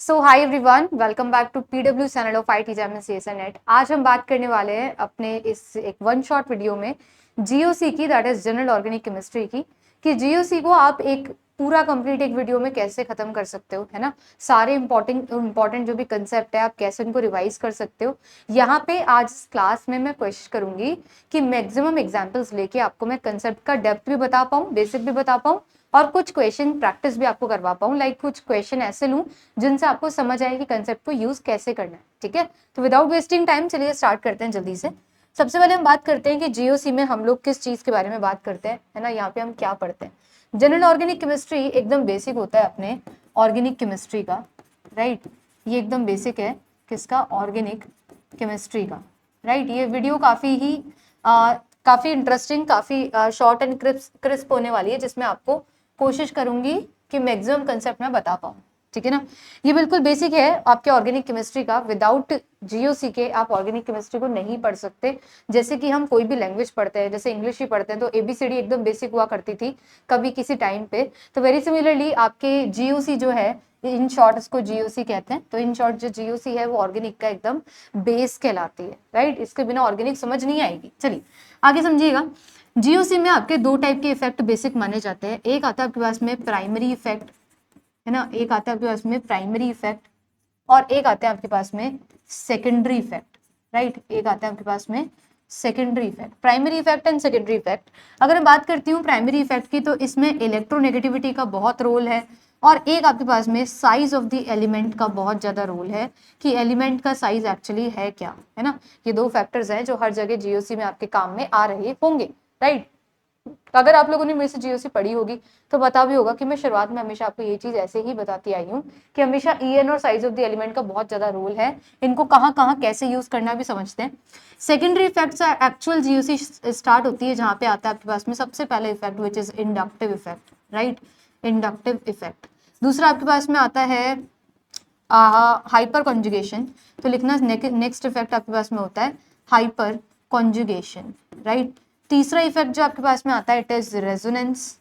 So hi everyone, welcome back to PW channel of IT JAM CSN NET. आज हम बात करने वाले हैं अपने इस एक वन शॉट वीडियो में जीओसी की, that is general organic chemistry की, कि जीओसी को आप एक पूरा कंप्लीट एक वीडियो में कैसे खत्म कर सकते हो, है ना। सारे इंपॉर्टेंट जो भी कंसेप्ट है आप कैसे उनको रिवाइज कर सकते हो। यहाँ पे आज इस क्लास में मैं कोशिश करूंगी कि मैक्सिमम एग्जाम्पल्स लेके आपको मैं कंसेप्ट का डेप्थ भी बता पाऊँ, बेसिक भी बता पाऊँ, और कुछ क्वेश्चन प्रैक्टिस भी आपको करवा पाऊँ। लाइक कुछ क्वेश्चन ऐसे लूँ जिनसे आपको समझ आए कि कंसेप्ट को यूज कैसे करना है। ठीक है, तो विदाउट वेस्टिंग टाइम चलिए स्टार्ट करते हैं जल्दी से। सबसे पहले हम बात करते हैं कि जीओसी में हम लोग किस चीज के बारे में बात करते हैं, है ना। यहाँ पे हम क्या पढ़ते हैं। जनरल ऑर्गेनिक केमिस्ट्री एकदम बेसिक होता है अपने ऑर्गेनिक केमिस्ट्री का, राइट। ये एकदम बेसिक है किसका, ऑर्गेनिक केमिस्ट्री का, राइट। ये वीडियो काफी इंटरेस्टिंग, काफी शॉर्ट एंड क्रिस्प होने वाली है, जिसमें आपको कोशिश करूंगी कि मैक्सिमम कंसेप्ट मैं बता पाऊँ। ठीक है ना। ये बिल्कुल बेसिक है आपके ऑर्गेनिक केमिस्ट्री का। विदाउट जीओसी के आप ऑर्गेनिक केमिस्ट्री को नहीं पढ़ सकते। जैसे कि हम कोई भी लैंग्वेज पढ़ते हैं, जैसे इंग्लिश ही पढ़ते हैं, तो एबीसीडी एकदम बेसिक हुआ करती थी कभी किसी टाइम पे। तो वेरी सिमिलरली आपके जीओसी जो है, इन शॉर्ट इसको जीओसी कहते हैं। तो इन शॉर्ट जो जीओसी है वो ऑर्गेनिक का एकदम बेस कहलाती है, राइट। इसके बिना ऑर्गेनिक समझ नहीं आएगी। चलिए आगे समझिएगा। जीओसी में आपके दो टाइप के इफेक्ट बेसिक माने जाते हैं। एक आता है आपके पास में प्राइमरी इफेक्ट, है ना। एक आता है आपके पास में प्राइमरी इफेक्ट, और एक आता है आपके पास में सेकेंडरी इफेक्ट, राइट। एक आता है आपके पास में secondary effect, primary effect and secondary effect. अगर मैं बात करती हूँ प्राइमरी इफेक्ट की, तो इसमें इलेक्ट्रोनेगेटिविटी का बहुत रोल है, और एक आपके पास में साइज ऑफ द एलिमेंट का बहुत ज्यादा रोल है, कि एलिमेंट का साइज एक्चुअली है क्या, है ना। ये दो फैक्टर्स हैं जो हर जगह जीओसी में आपके काम में आ रहे होंगे, राइट। अगर आप लोगों ने मेरे से जीओसी पढ़ी होगी तो पता भी होगा कि मैं शुरुआत में हमेशा आपको ये चीज ऐसे ही बताती आई हूँ कि हमेशा ईएन और साइज ऑफ द एलिमेंट का बहुत ज्यादा रोल है। इनको कहाँ कहाँ कैसे यूज करना भी समझते हैं। Secondary effects actual GOC start होती है जहाँ पे आता है आपके पास में सबसे पहले effect which is inductive effect, right. Inductive effect. दूसरा आपके पास में आता है हाइपर कॉन्जुगेशन। तो लिखना नेक्स्ट इफेक्ट आपके पास में होता है हाइपर कॉन्जुगेशन, राइट। तीसरा इफेक्ट जो आपके पास में आता है it is resonance,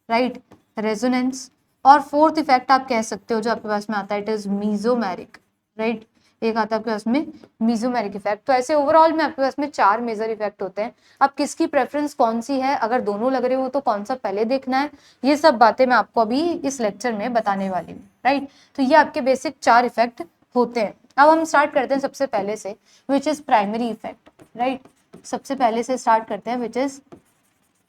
right, resonance. और फोर्थ इफेक्ट आप कह सकते हो जो आपके पास में आता है इट इज मीजोमेरिक, राइट। एक आता है आपके पास में मीजोमेरिक इफेक्ट। तो ऐसे ओवरऑल में आपके पास में 4 मेजर इफेक्ट होते हैं। अब किसकी प्रेफरेंस कौन सी है, अगर दोनों लग रहे हो तो कौन सा पहले देखना है, ये सब बातें मैं आपको अभी इस लेक्चर में बताने वाली हूँ, राइट। तो ये आपके बेसिक 4 इफेक्ट होते हैं। अब हम स्टार्ट करते हैं सबसे पहले से, which is primary effect, right. सबसे पहले से स्टार्ट करते हैं विच इज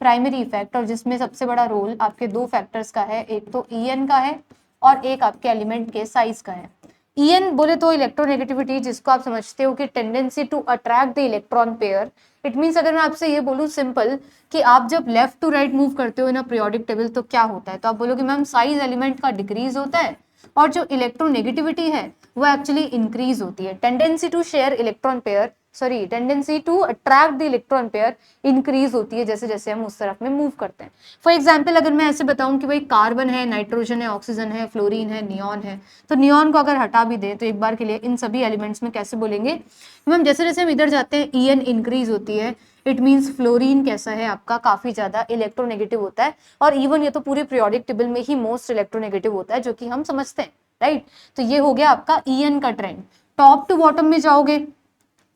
प्राइमरी इफेक्ट, और जिसमें सबसे बड़ा रोल आपके दो फैक्टर्स का है, एक तो ईएन का है और एक आपके एलिमेंट के साइज का है। ईएन बोले तो इलेक्ट्रोनेगेटिविटी, जिसको आप समझते हो कि tendency to attract the electron pair. It means अगर मैं आपसे ये बोलूं सिंपल कि आप जब लेफ्ट टू राइट मूव करते हो ना पीरियोडिक टेबल, तो क्या होता है, तो आप बोलोगे मैम साइज एलिमेंट का डिक्रीज होता है, और जो इलेक्ट्रोनेगेटिविटी है वो एक्चुअली इंक्रीज होती है। Tendency to share electron pair, sorry, tendency to attract the electron pair increase होती है जैसे जैसे हम उस तरफ में मूव करते हैं। फॉर एग्जाम्पल अगर मैं ऐसे बताऊं कि भाई कार्बन है, नाइट्रोजन है, ऑक्सीजन है, फ्लोरीन है, नियॉन है, तो नियॉन को अगर हटा भी दे तो एक बार के लिए इन सभी एलिमेंट्स में कैसे बोलेंगे मैम, जैसे जैसे हम इधर जाते हैं ईएन इंक्रीज होती है। इट मीन्स फ्लोरीन कैसा है आपका, काफी ज्यादा इलेक्ट्रोनेगेटिव होता है, और इवन ये तो पूरे पीरियोडिक टेबल में ही मोस्ट इलेक्ट्रोनेगेटिव होता है, जो कि हम समझते हैं, राइट। तो ये हो गया आपका ईएन का ट्रेंड। टॉप टू बॉटम में जाओगे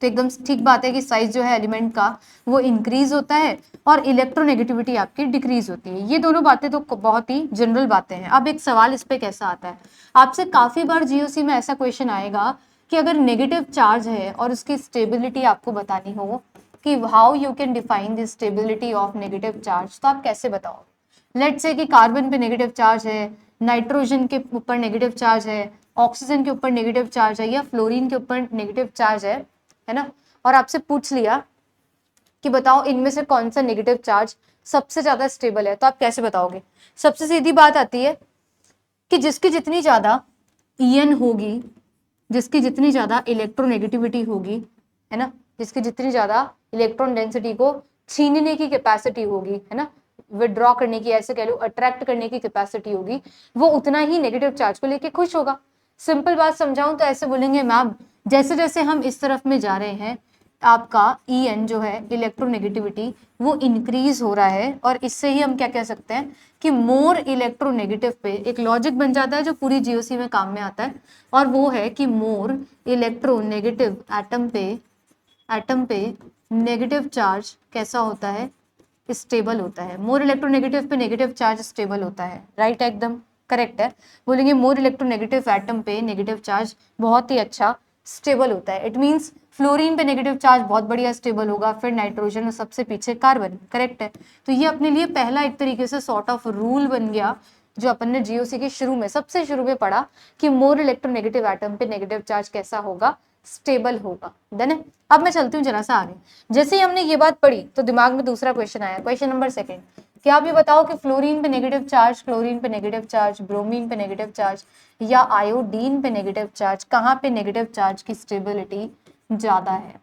तो एकदम ठीक बात है कि साइज जो है एलिमेंट का वो इंक्रीज होता है, और इलेक्ट्रोनेगेटिविटी आपकी डिक्रीज होती है। ये दोनों बातें तो बहुत ही जनरल बातें हैं। अब एक सवाल इस पे कैसा आता है, आपसे काफी बार जीओसी में ऐसा क्वेश्चन आएगा कि अगर नेगेटिव चार्ज है और उसकी स्टेबिलिटी आपको बतानी हो कि how you can define the stability of negative charge, तो आप कैसे बताओगे। लेट्स से कि कार्बन पे नेगेटिव चार्ज है, नाइट्रोजन के ऊपर नेगेटिव चार्ज है, ऑक्सीजन के ऊपर नेगेटिव चार्ज है, या फ्लोरीन के ऊपर नेगेटिव चार्ज है ना, और आपसे पूछ लिया कि बताओ इनमें से कौन सा नेगेटिव चार्ज सबसे ज्यादा स्टेबल है, तो आप कैसे बताओगे। सबसे सीधी बात आती है कि जिसकी जितनी ज्यादा ईएन होगी, जिसकी जितनी ज्यादा इलेक्ट्रोनेगेटिविटी होगी, है ना, जिसकी जितनी ज्यादा इलेक्ट्रॉन डेंसिटी को छीनने की कैपेसिटी होगी, है ना, विड्रॉ करने की, ऐसे कह लो अट्रैक्ट करने की कैपेसिटी होगी, वो उतना ही नेगेटिव चार्ज को लेके खुश होगा। सिंपल बात समझाऊं तो ऐसे बोलेंगे मैम, जैसे जैसे हम इस तरफ में जा रहे हैं आपका En जो है इलेक्ट्रोनेगेटिविटी वो इंक्रीज हो रहा है, और इससे ही हम क्या कह सकते हैं कि मोर इलेक्ट्रोनेगेटिव पे एक लॉजिक बन जाता है जो पूरी जीओसी में काम में आता है, और वो है कि मोर इलेक्ट्रोनेगेटिव एटम पे नेगेटिव चार्ज कैसा होता है, स्टेबल होता है। मोर इलेक्ट्रोनेगेटिव पे नेगेटिव चार्ज स्टेबल होता है, राइट, एकदम करेक्ट है। बोलेंगे मोर इलेक्ट्रोनेगेटिव एटम पे नेगेटिव चार्ज बहुत ही अच्छा स्टेबल होता है। इट मींस फ्लोरीन पे नेगेटिव चार्ज बहुत बढ़िया स्टेबल होगा, फिर नाइट्रोजन और सबसे पीछे कार्बन, करेक्ट है। तो ये अपने लिए पहला एक तरीके से सॉर्ट ऑफ रूल बन गया जो अपन ने जीओसी के शुरू में, सबसे शुरू में पढ़ा कि मोर इलेक्ट्रोनेगेटिव एटम पे नेगेटिव चार्ज कैसा होगा, स्टेबल होगा। देन अब मैं चलती हूँ जरा सा आगे। जैसे ही हमने ये बात पढ़ी तो दिमाग में दूसरा क्वेश्चन आया, क्वेश्चन नंबर 2 कि आप ये बताओ कि फ्लोरीन पे नेगेटिव चार्ज, क्लोरीन पे नेगेटिव चार्ज, ब्रोमीन पे नेगेटिव चार्ज या आयोडीन पे नेगेटिव चार्ज, कहाँ पे नेगेटिव चार्ज की स्टेबिलिटी ज्यादा है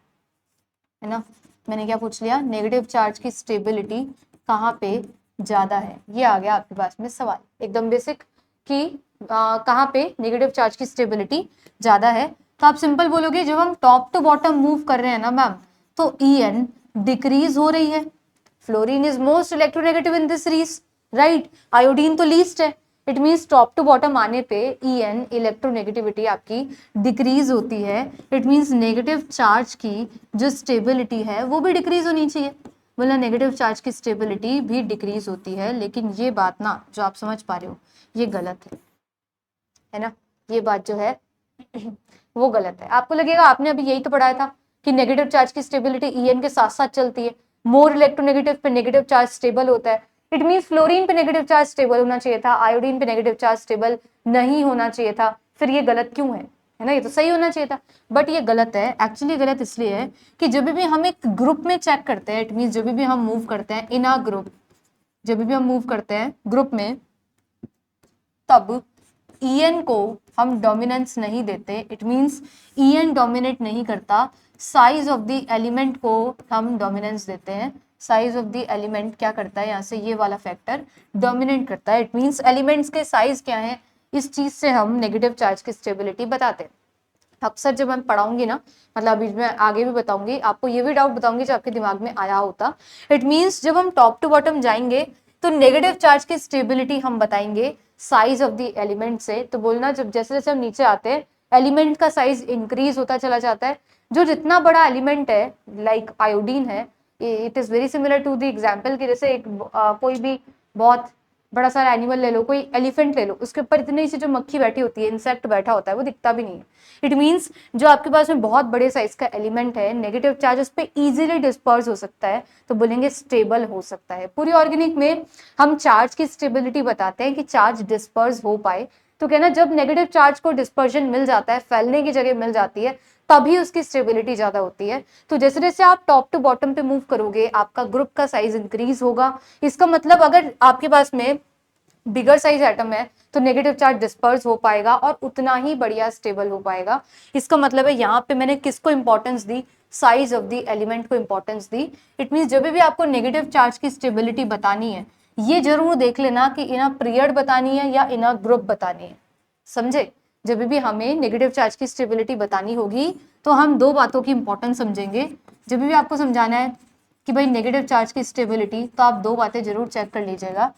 ना। मैंने क्या पूछ लिया, नेगेटिव चार्ज की स्टेबिलिटी कहाँ पे ज्यादा है। ये आ गया आपके पास में सवाल एकदम बेसिक कि कहाँ पे नेगेटिव चार्ज की स्टेबिलिटी ज्यादा है। तो आप सिंपल बोलोगे जब हम टॉप टू बॉटम मूव कर रहे हैं ना मैम, तो En डिक्रीज हो रही है। Fluorine is most electronegative in this series, right, iodine तो लीस्ट है। It means top to bottom आने पे En इलेक्ट्रोनेगेटिविटी आपकी डिक्रीज होती है। इट मीन्स नेगेटिव चार्ज की जो स्टेबिलिटी है वो भी डिक्रीज होनी चाहिए। बोला नेगेटिव चार्ज की स्टेबिलिटी भी डिक्रीज होती है, लेकिन ये बात ना जो आप समझ पा रहे हो ये गलत है ना। ये बात जो है वो गलत है। आपको लगेगा आपने अभी यही तो पढ़ाया था कि नेगेटिव चार्ज की स्टेबिलिटी En के साथ साथ चलती है, मोर इलेक्ट्रोनेगेटिव पे नेगेटिव चार्ज स्टेबल होता है। इट मींस फ्लोरीन पे नेगेटिव चार्ज स्टेबल होना चाहिए था, आयोडीन पे नेगेटिव चार्ज स्टेबल नहीं होना चाहिए था। फिर ये गलत क्यों है ना, ये तो सही होना चाहिए था, बट ये गलत है। एक्चुअली गलत इसलिए है कि जब भी हम एक ग्रुप में चेक करते हैं, इट मींस जब भी हम मूव करते हैं इन अ ग्रुप, जब भी हम मूव करते हैं ग्रुप में, तब En को हम डोमिनेंस नहीं देते। इट मींस En डोमिनेट नहीं करता, साइज ऑफ द एलिमेंट को हम डोमिनेंस देते हैं। साइज ऑफ द एलिमेंट क्या करता है, यहाँ से ये वाला फैक्टर डोमिनेट करता है। इट मींस एलिमेंट्स के साइज क्या है, इस चीज से हम नेगेटिव चार्ज की स्टेबिलिटी बताते हैं। अक्सर जब मैं पढ़ाऊंगी ना, मतलब अभी मैं आगे भी बताऊंगी, आपको ये भी डाउट बताऊंगी जो आपके दिमाग में आया होता। इट मींस जब हम टॉप टू बॉटम जाएंगे तो नेगेटिव चार्ज की स्टेबिलिटी हम बताएंगे साइज ऑफ द एलिमेंट से। तो बोलना जब जैसे जैसे हम नीचे आते हैं एलिमेंट का साइज इंक्रीज होता चला जाता है। जो जितना बड़ा एलिमेंट है लाइक आयोडीन है, it is very similar to the example कि जैसे एक कोई भी बहुत बड़ा सारा एनिमल ले लो, कोई एलिफेंट ले लो, उसके ऊपर इतनी सी जो मक्खी बैठी होती है, इंसेक्ट बैठा होता है, वो दिखता भी नहीं है। इट मींस जो आपके पास में बहुत बड़े साइज का एलिमेंट है, नेगेटिव चार्ज उस पर इजीली डिस्पर्स हो सकता है, तो बोलेंगे स्टेबल हो सकता है। पूरी ऑर्गेनिक में हम चार्ज की स्टेबिलिटी बताते हैं कि चार्ज डिस्पर्स हो पाए। तो कहना जब नेगेटिव चार्ज को डिस्पर्जन मिल जाता है, फैलने की जगह मिल जाती है, तभी उसकी स्टेबिलिटी ज्यादा होती है। तो जैसे जैसे आप टॉप टू बॉटम पे मूव करोगे आपका ग्रुप का साइज इंक्रीज होगा। इसका मतलब अगर आपके पास में बिगर साइज एटम है तो नेगेटिव चार्ज डिस्पर्स हो पाएगा और उतना ही बढ़िया स्टेबल हो पाएगा। इसका मतलब है यहाँ पे मैंने किसको importance the, size of the element को इंपॉर्टेंस दी। इट मींस जब भी आपको नेगेटिव चार्ज की स्टेबिलिटी बतानी है, ये जरूर देख लेना कि इन अ पीरियड बतानी है या इन अ ग्रुप बतानी है, समझे। जब भी हमें नेगेटिव चार्ज की स्टेबिलिटी बतानी होगी तो हम दो बातों की इंपॉर्टेंस समझेंगे। जब भी आपको समझाना है कि भाई नेगेटिव चार्ज की स्टेबिलिटी, तो आप दो बातें जरूर चेक कर लीजिएगा।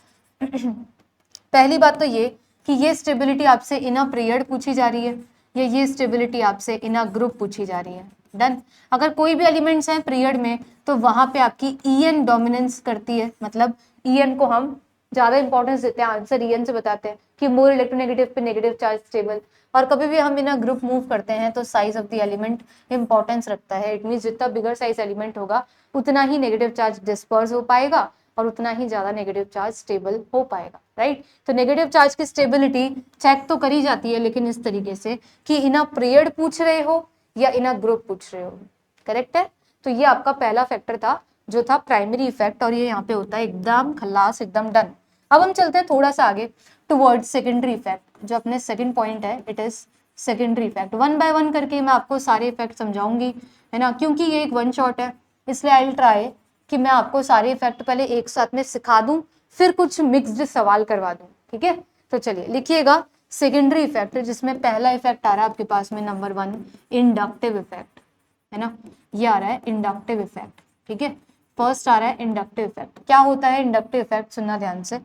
पहली बात तो ये कि ये स्टेबिलिटी आपसे इन अ पीरियड पूछी जा रही है या ये स्टेबिलिटी आपसे इन अ ग्रुप पूछी जा रही है। डन। अगर कोई भी एलिमेंट्स हैं पीरियड में तो वहां पे आपकी En डोमिनेंस करती है, मतलब En को हम ज्यादा इंपॉर्टेंस देते हैं, आंसर En से बताते हैं कि मोर इलेक्ट्रोनेगेटिव पे नेगेटिव चार्ज स्टेबल। और कभी भी हम इन अ ग्रुप मूव करते हैं तो size of the element importance रखता है। इट मींस जितना बिगर साइज एलिमेंट होगा उतना ही नेगेटिव चार्ज डिस्पर्स हो पाएगा और उतना ही ज्यादा नेगेटिव चार्ज स्टेबल हो पाएगा, राइट। तो नेगेटिव चार्ज की स्टेबिलिटी चेक तो करी जाती है, लेकिन इस तरीके से कि इन अ पीरियड पूछ रहे हो या इन अ ग्रुप पूछ रहे हो, करेक्ट है। तो ये आपका पहला फैक्टर था जो था प्राइमरी इफेक्ट, और ये यहाँ पे होता है एकदम खलास, एकदम डन। अब हम चलते हैं थोड़ा सा आगे टुवर्ड्स सेकेंडरी इफेक्ट। जो अपने सेकंड पॉइंट है it is secondary effect. One by one करके मैं आपको सारे इफेक्ट समझाऊंगी, है ना, क्योंकि ये एक वन शॉट है, इसलिए आई विल ट्राई कि मैं आपको सारे इफेक्ट पहले एक साथ में सिखा दूं, फिर कुछ मिक्स्ड सवाल करवा दूं, ठीक है। तो चलिए लिखिएगा सेकेंडरी इफेक्ट, जिसमें पहला इफेक्ट आ रहा है आपके पास में नंबर 1, इंडक्टिव इफेक्ट, है ना, ये आ रहा है इंडक्टिव इफेक्ट, ठीक है। फर्स्ट आ रहा है इंडक्टिव इफेक्ट। क्या होता है इंडक्टिव इफेक्ट, सुनना ध्यान से।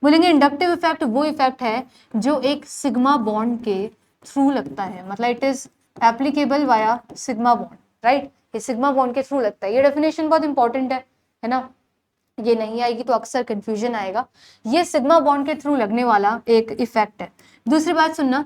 बोलेंगे इंडक्टिव इफेक्ट वो इफेक्ट है जो एक सिग्मा बॉन्ड के थ्रू लगता है, मतलब it is applicable via sigma bond, right. ये सिग्मा बॉन्ड के थ्रू लगता है। ये डेफिनेशन बहुत इंपॉर्टेंट है ना, ये नहीं आएगी तो अक्सर कंफ्यूजन आएगा। ये सिग्मा बॉन्ड के थ्रू लगने वाला एक इफेक्ट है। दूसरी बात सुनना,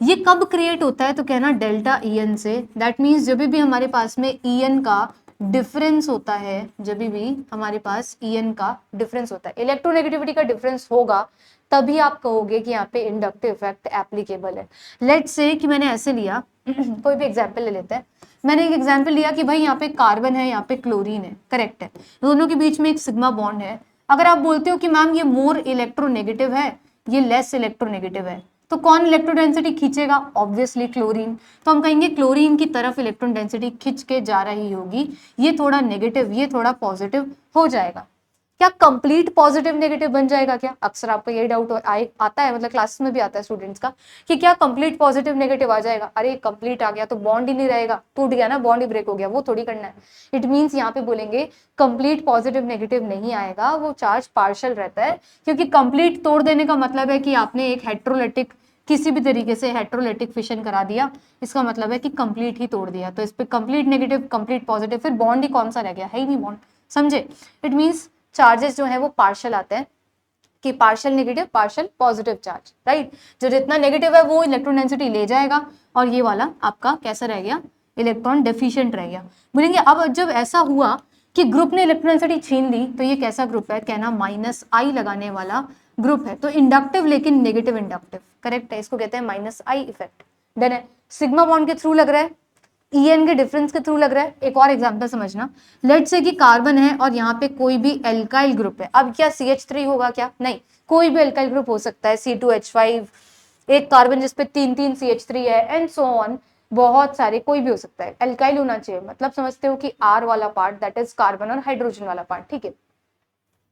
ये कब क्रिएट होता है तो कहना डेल्टा ई एन से। दैट मीन्स जब भी हमारे पास में ई एन का डिफरेंस होता है, जब भी हमारे पास ई एन का डिफरेंस होता है, इलेक्ट्रोनेगेटिविटी का डिफरेंस होगा, तभी आप कहोगे कि यहाँ पे इंडक्टिव इफेक्ट एप्लीकेबल है। लेट्स से कि मैंने ऐसे लिया कोई भी एग्जाम्पल ले लेते हैं। मैंने एक एग्जाम्पल लिया कि भाई यहाँ पे कार्बन है, यहाँ पे क्लोरीन है, करेक्ट है, दोनों के बीच में एक सिग्मा बॉन्ड है। अगर आप बोलते हो कि मैम ये मोर इलेक्ट्रोनेगेटिव है, ये लेस इलेक्ट्रोनेगेटिव है, तो कौन इलेक्ट्रॉन डेंसिटी खींचेगा, ऑब्वियसली क्लोरीन। तो हम कहेंगे क्लोरीन की तरफ इलेक्ट्रॉन डेंसिटी खिंच के जा रही होगी, ये थोड़ा नेगेटिव, ये थोड़ा पॉजिटिव हो जाएगा। क्या कंप्लीट पॉजिटिव नेगेटिव बन जाएगा क्या, अक्सर आपका यही डाउट आता है, मतलब क्लासेस में भी आता है स्टूडेंट्स का कि क्या कंप्लीट पॉजिटिव नेगेटिव आ जाएगा। अरे कंप्लीट आ गया तो बॉन्ड ही नहीं रहेगा, टूट गया ना, बॉन्ड ही ब्रेक हो गया, वो थोड़ी करना है। इट मीन्स यहाँ पे बोलेंगे कंप्लीट पॉजिटिव नेगेटिव नहीं आएगा, वो चार्ज पार्शियल रहता है, क्योंकि कंप्लीट तोड़ देने का मतलब है कि आपने एक हेट्रोलिटिक, किसी भी तरीके से हेट्रोलिटिक फिशन करा दिया, इसका मतलब है कि कंप्लीट ही तोड़ दिया। तो इस पे कंप्लीट नेगेटिव, कंप्लीट पॉजिटिव, फिर बॉन्ड ही कौन सा रह गया, है ही नहीं बॉन्ड, समझे। इट मीन्स चार्जेस जो है वो पार्शियल आते हैं, कि partial negative partial positive charge, right. जो जितना नेगेटिव है वो इलेक्ट्रॉन डेंसिटी ले जाएगा, और ये वाला आपका कैसा रह गया, इलेक्ट्रॉन डेफिशिएंट रह गया। बोलेंगे अब जब ऐसा हुआ कि ग्रुप ने इलेक्ट्रॉन डेंसिटी छीन ली, तो ये कैसा ग्रुप है, कहना माइनस आई लगाने वाला ग्रुप है, तो इंडक्टिव लेकिन नेगेटिव इंडक्टिव, करेक्ट है, इसको कहते हैं माइनस आई इफेक्ट। डन है, सिग्मा बॉन्ड के थ्रू लग रहा है, ईएन के डिफरेंस के थ्रू लग रहा है। एक और एग्जांपल समझना, लेट्स से कि कार्बन है और यहाँ पे कोई भी एल्काइल ग्रुप है। अब क्या CH3 होगा क्या, नहीं, कोई भी एल्काइल ग्रुप हो सकता है, C2H5, एक कार्बन जिसपे 3 CH3 है, एंड सो ऑन, बहुत सारे, कोई भी हो सकता है, एल्काइल होना चाहिए। मतलब समझते हो कि R वाला पार्ट, दैट इज कार्बन और हाइड्रोजन वाला पार्ट, ठीक है।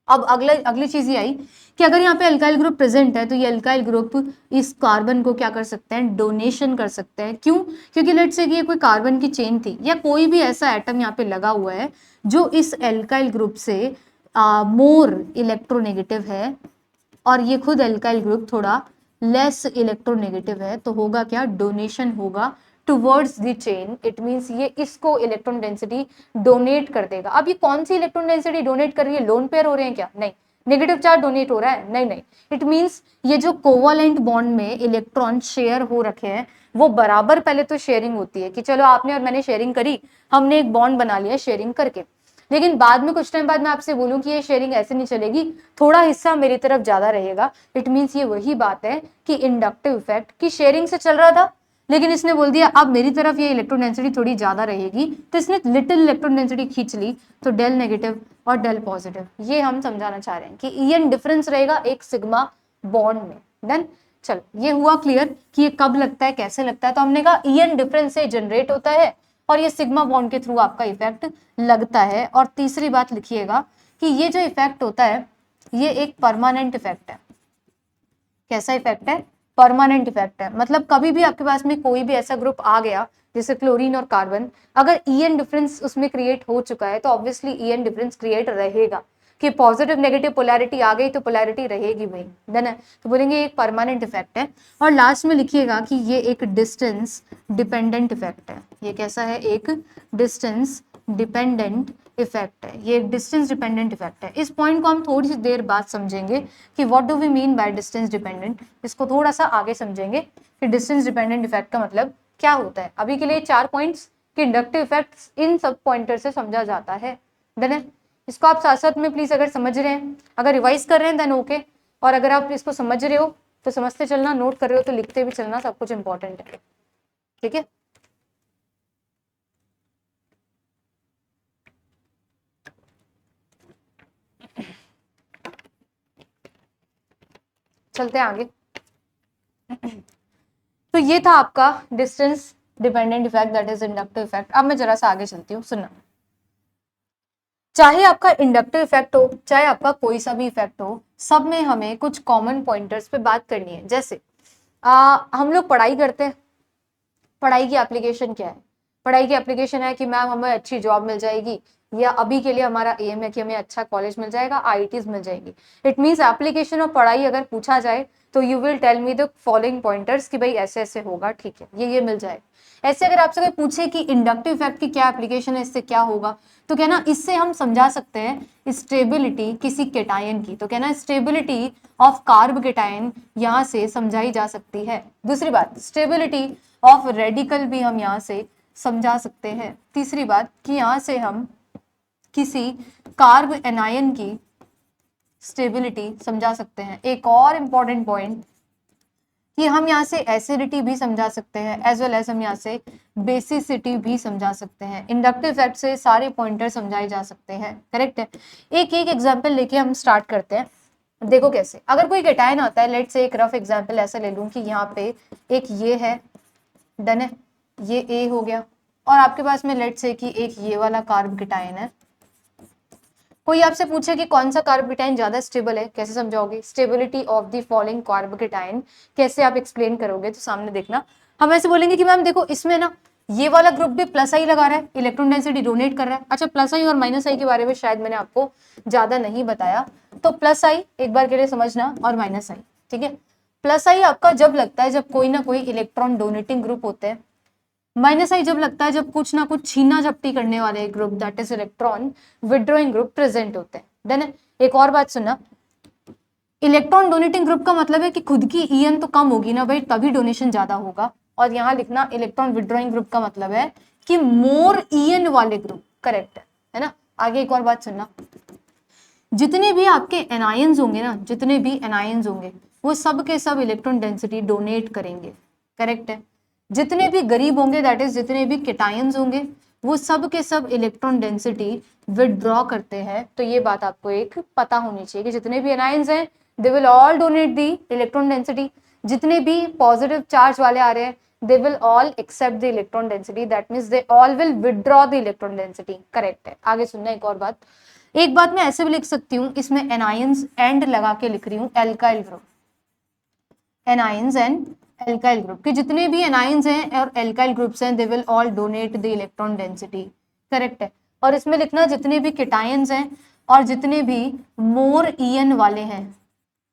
अब अगली चीज ये आई कि अगर यहाँ पे अल्काइल ग्रुप प्रेजेंट है, तो ये अल्काइल ग्रुप इस कार्बन को क्या कर सकते हैं, डोनेशन कर सकते हैं। क्यों, क्योंकि लेट्स से कि ये कोई कार्बन की चेन थी, या कोई भी ऐसा एटम यहाँ पे लगा हुआ है जो इस अल्काइल ग्रुप से मोर इलेक्ट्रोनेगेटिव है, और ये खुद अल्काइल ग्रुप थोड़ा लेस इलेक्ट्रोनेगेटिव है, तो होगा क्या, डोनेशन होगा towards the chain. It means ये इसको इलेक्ट्रॉन डेंसिटी डोनेट कर देगा। अब ये कौन सी इलेक्ट्रॉन डेंसिटी डोनेट कर रही है, लोन पेयर हो रहे हैं क्या, नहीं, नेगेटिव चार्ज डोनेट हो रहा है, नहीं नहीं। इट मींस ये जो कोवालेंट बॉन्ड में इलेक्ट्रॉन शेयर हो रखे हैं, वो बराबर पहले तो शेयरिंग होती है कि चलो आपने और मैंने शेयरिंग करी, हमने एक बॉन्ड बना लिया शेयरिंग करके, लेकिन बाद में कुछ टाइम बाद मैं आपसे बोलूं कि ये शेयरिंग ऐसे नहीं चलेगी, थोड़ा हिस्सा मेरी तरफ ज्यादा रहेगा। इट मींस ये वही बात है कि इंडक्टिव इफेक्ट की शेयरिंग से चल रहा था, लेकिन इसने बोल दिया अब मेरी तरफ ये इलेक्ट्रॉन डेंसिटी थोड़ी ज्यादा रहेगी, तो इसने लिटिल इलेक्ट्रॉन डेंसिटी खींच ली, तो डेल नेगेटिव और डेल पॉजिटिव, ये हम समझाना चाह रहे हैं कि ईएन डिफरेंस रहेगा एक सिग्मा बॉन्ड में। डन, चलो ये हुआ क्लियर कि ये कब लगता है, कैसे लगता है। तो हमने कहा ईएन डिफरेंस से जनरेट होता है और ये सिग्मा बॉन्ड के थ्रू आपका इफेक्ट लगता है। और तीसरी बात लिखिएगा कि ये जो इफेक्ट होता है ये एक परमानेंट इफेक्ट है। कैसा इफेक्ट है, परमानेंट इफेक्ट है। मतलब कभी भी आपके पास में कोई भी ऐसा ग्रुप आ गया जैसे क्लोरीन और कार्बन, अगर ईएन डिफरेंस उसमें क्रिएट हो चुका है तो ऑब्वियसली ईएन डिफरेंस क्रिएट रहेगा, कि पॉजिटिव नेगेटिव पोलैरिटी आ गई तो पोलैरिटी रहेगी वही, देन है, तो बोलेंगे एक परमानेंट इफेक्ट है। और लास्ट में लिखिएगा कि ये एक डिस्टेंस डिपेंडेंट इफेक्ट है। ये कैसा है, एक डिस्टेंस डिपेंडेंट इफेक्ट है, ये एक डिस्टेंस डिपेंडेंट इफेक्ट है। इस पॉइंट को हम थोड़ी सी देर बाद समझेंगे कि what do we mean by distance dependent, इसको थोड़ा सा आगे समझेंगे कि डिस्टेंस डिपेंडेंट इफेक्ट का मतलब क्या होता है। अभी के लिए 4 पॉइंट्स कि इंडक्टिव इफेक्ट्स इन सब पॉइंटर से समझा जाता है, देन है। इसको आप साथ साथ में प्लीज अगर समझ रहे हैं, अगर रिवाइज कर रहे हैं देन ओके, और अगर आप इसको समझ रहे हो तो समझते चलना, नोट कर रहे हो तो लिखते भी चलना, सब कुछ इंपॉर्टेंट है, ठीक है। चलते हैं आगे। तो ये था आपका distance dependent effect, that is inductive effect. अब मैं जरा सा आगे चलती हूँ, सुनना। चाहे आपका इंडक्टिव इफेक्ट हो, चाहे आपका कोई सा भी इफेक्ट हो, सब में हमें कुछ कॉमन पॉइंटर्स पे बात करनी है। जैसे हम लोग पढ़ाई करते हैं, पढ़ाई की एप्लीकेशन क्या है, पढ़ाई की एप्लीकेशन है कि मैम हमें अच्छी जॉब मिल जाएगी, या अभी के लिए हमारा एम है कि हमें अच्छा कॉलेज मिल जाएगा, आईआईटीज मिल जाएगी। इट मीन्स एप्लीकेशन ऑफ पढ़ाई अगर पूछा जाए तो you will tell me the following pointers कि भाई ऐसे ऐसे होगा, ठीक है, ये मिल जाए। ऐसे अगर आपसे कोई पूछे कि इंडक्टिव फैक्ट की क्या एप्लीकेशन है, इससे क्या होगा, तो कहना इससे हम समझा सकते हैं स्टेबिलिटी किसी केटायन की, तो कहना स्टेबिलिटी ऑफ कार्ब केटायन यहां से समझाई जा सकती है। दूसरी बात, स्टेबिलिटी ऑफ रेडिकल भी हम यहां से समझा सकते हैं। तीसरी बात कि यहां से हम किसी कार्ब एनायन की स्टेबिलिटी समझा सकते हैं। एक और इंपॉर्टेंट पॉइंट कि हम यहाँ से एसिडिटी भी समझा सकते हैं, एज वेल एज हम यहाँ से बेसिसिटी भी समझा सकते हैं। इंडक्टिव फैक्ट से सारे पॉइंटर समझाए जा सकते हैं, करेक्ट है। एक एक एग्जाम्पल लेके हम स्टार्ट करते हैं। देखो कैसे, अगर कोई केटायन आता है, लेट से एक रफ एग्जाम्पल ऐसा ले लूं कि यहाँ पे एक ये है, डन है, ये ए हो गया, और आपके पास में लेट से कि एक ये वाला कार्ब केटायन है। कोई आपसे पूछे कि कौन सा कार्ब केटायन ज्यादा स्टेबल है, कैसे समझाओगे? Stability of the following carbocation कैसे आप एक्सप्लेन करोगे? तो सामने देखना, हम ऐसे बोलेंगे कि मैम देखो इसमें ना ये वाला ग्रुप भी प्लस आई लगा रहा है, इलेक्ट्रॉन डेंसिटी डोनेट कर रहा है। अच्छा, प्लस आई और माइनस आई के बारे में शायद मैंने आपको ज्यादा नहीं बताया, तो प्लस आई एक बार के लिए समझना और माइनस आई, ठीक है। प्लस आई आपका जब लगता है जब कोई ना कोई इलेक्ट्रॉन डोनेटिंग ग्रुप होते हैं, माइनस आई जब लगता है जब कुछ ना कुछ छीना झपटी करने वाले group, that is electron withdrawing group present होते हैं। डन है। एक और बात सुनना, इलेक्ट्रॉन डोनेटिंग ग्रुप का मतलब है कि खुद की ईएन तो कम होगी ना भाई, तभी डोनेशन ज्यादा होगा। और यहां लिखना इलेक्ट्रॉन विड्रॉइंग ग्रुप का मतलब है कि मोर ईएन वाले ग्रुप, करेक्ट है ना। आगे एक और बात सुनना, जितने भी आपके एनायंस होंगे ना, जितने भी एनायंस होंगे वो सब के सब इलेक्ट्रॉन डेंसिटी डोनेट करेंगे, करेक्ट है। जितने भी गरीब होंगे, दैट इज जितने भी केटायंस होंगे, वो सब के सब इलेक्ट्रॉन डेंसिटी विदड्रॉ करते हैं। तो ये बात आपको एक पता होनी चाहिए कि जितने भी एनायंस हैं they will all donate the electron density, जितने भी पॉजिटिव चार्ज वाले आ रहे हैं they will all accept the electron density, that means they all will withdraw the electron density, correct है। आगे सुनना एक और बात, एक बात मैं ऐसे भी लिख सकती हूँ, इसमें एनायंस एंड लगा के लिख रही हूँ, alkyl group, anions and alkyl group के जितने भी एनायंस हैं और एल्काइल ग्रुप्स हैं, they will all donate the electron density, correct है। और इसमें लिखना जितने भी केटायंस हैं और जितने भी मोर ईएन वाले हैं,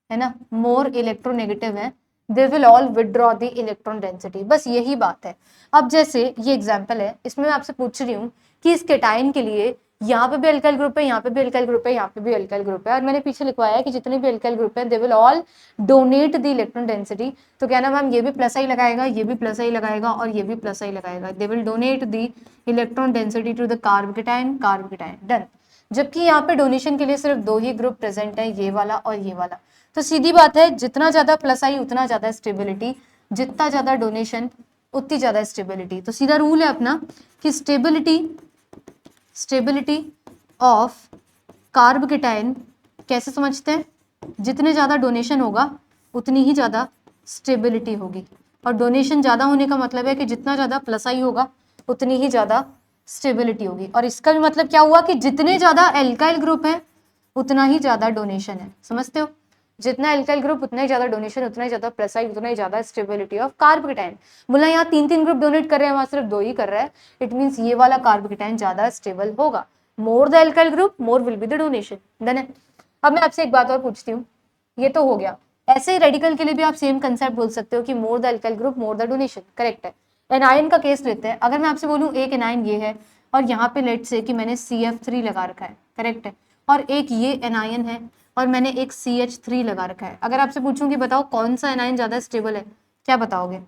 है ना, मोर इलेक्ट्रोनेगेटिव है, they will all withdraw the electron density, बस यही बात है। अब जैसे ये एग्जांपल है, इसमें मैं आपसे पूछ रही हूँ कि इस केटायन के लिए यहाँ पे भी अल्काइल ग्रुप है, यहाँ पे भी अल्काइल ग्रुप है, यहाँ पे भी अल्काइल ग्रुप है, और मैंने पीछे लिखवाया है कि जितने भी अल्काइल ग्रुप है they will all donate the electron density. तो कहना मैम ये भी प्लस आई लगाएगा, ये भी प्लस आई लगाएगा और ये भी प्लस आई लगाएगा, they will donate the electron density to the carbocation, carbocation, done. जबकि यहाँ पे डोनेशन के लिए सिर्फ दो ही ग्रुप प्रेजेंट है, ये वाला और ये वाला। तो सीधी बात है, जितना ज्यादा प्लस आई उतना ज्यादा स्टेबिलिटी, जितना ज्यादा डोनेशन उतनी ज्यादा स्टेबिलिटी। तो सीधा रूल है अपना कि स्टेबिलिटी ऑफ कार्ब केटायन कैसे समझते हैं, जितने ज्यादा डोनेशन होगा उतनी ही ज्यादा स्टेबिलिटी होगी, और डोनेशन ज्यादा होने का मतलब है कि जितना ज्यादा प्लस आई होगा उतनी ही ज्यादा स्टेबिलिटी होगी। और इसका भी मतलब क्या हुआ कि जितने ज्यादा एल्काइल ग्रुप है उतना ही ज्यादा डोनेशन है, समझते हो। जितना एल्काइल ग्रुप उतना ही ज्यादा डोनेशन, उतना ही ज्यादा प्लस आई, उतना ही ज्यादा स्टेबिलिटी ऑफ कार्ब केटायन। बोला यहाँ तीन तीन ग्रुप डोनेट कर रहे हैं, वहां सिर्फ दो ही कर रहा है, इट मींस ये वाला कार्ब केटायन ज्यादा स्टेबल होगा। More the alkyl group more will be the donation, done है। अब मैं आपसे एक बात और पूछती हूँ, ये तो हो गया। ऐसे ही रेडिकल के लिए भी आप सेम कंसेप्ट बोल सकते हो कि more the alkyl group more the donation, correct है। एनायन का केस लेते हैं, अगर मैं आपसे बोलूँ एक एनायन ये है और यहाँ पे लेट से कि मैंने CF3 लगा रखा है, करेक्ट है, और एक ये एनायन है और मैंने एक CH3 लगा रखा है। अगर आपसे पूछूं कि बताओ कौन सा एनायन ज्यादा स्टेबल है, क्या बताओगे?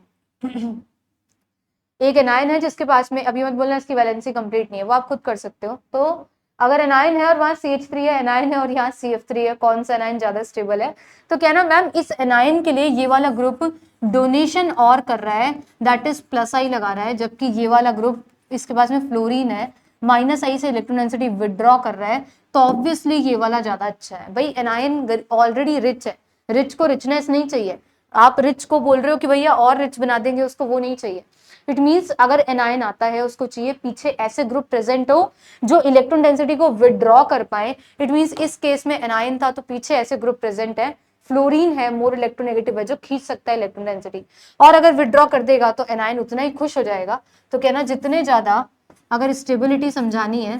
एक एनायन है जिसके पास में, अभी मत बोलना इसकी वैलेंसी कंप्लीट नहीं है, वो आप खुद कर सकते हो। तो अगर एनायन है और वहां CH3 है, एनायन है और यहाँ CF3 है, कौन सा एनायन ज्यादा स्टेबल है? तो क्या ना मैम, इस एनायन के लिए ये वाला ग्रुप डोनेशन और कर रहा है, दैट इज प्लस आई लगा रहा है, जबकि ये वाला ग्रुप इसके पास में फ्लोरीन है, माइनस आई से इलेक्ट्रॉन डेंसिटी विदड्रॉ कर रहा है, तो ऑब्वियसली ये वाला ज्यादा अच्छा है। भाई एनायन ऑलरेडी रिच है, रिच को रिचनेस नहीं चाहिए। आप रिच को बोल रहे हो कि भैया और रिच बना देंगे उसको, वो नहीं चाहिए। इट मींस अगर एनायन आता है उसको चाहिए पीछे ऐसे ग्रुप प्रेजेंट हो जो इलेक्ट्रॉन डेंसिटी को विदड्रॉ कर पाए। इट मींस इस केस में एनायन था तो पीछे ऐसे ग्रुप प्रेजेंट है फ्लोरीन है मोर इलेक्ट्रोनेगेटिव है, जो खींच सकता है इलेक्ट्रॉन डेंसिटी, और अगर विड्रॉ कर देगा तो एनायन उतना ही खुश हो जाएगा। तो कहना जितने ज्यादा अगर स्टेबिलिटी समझानी है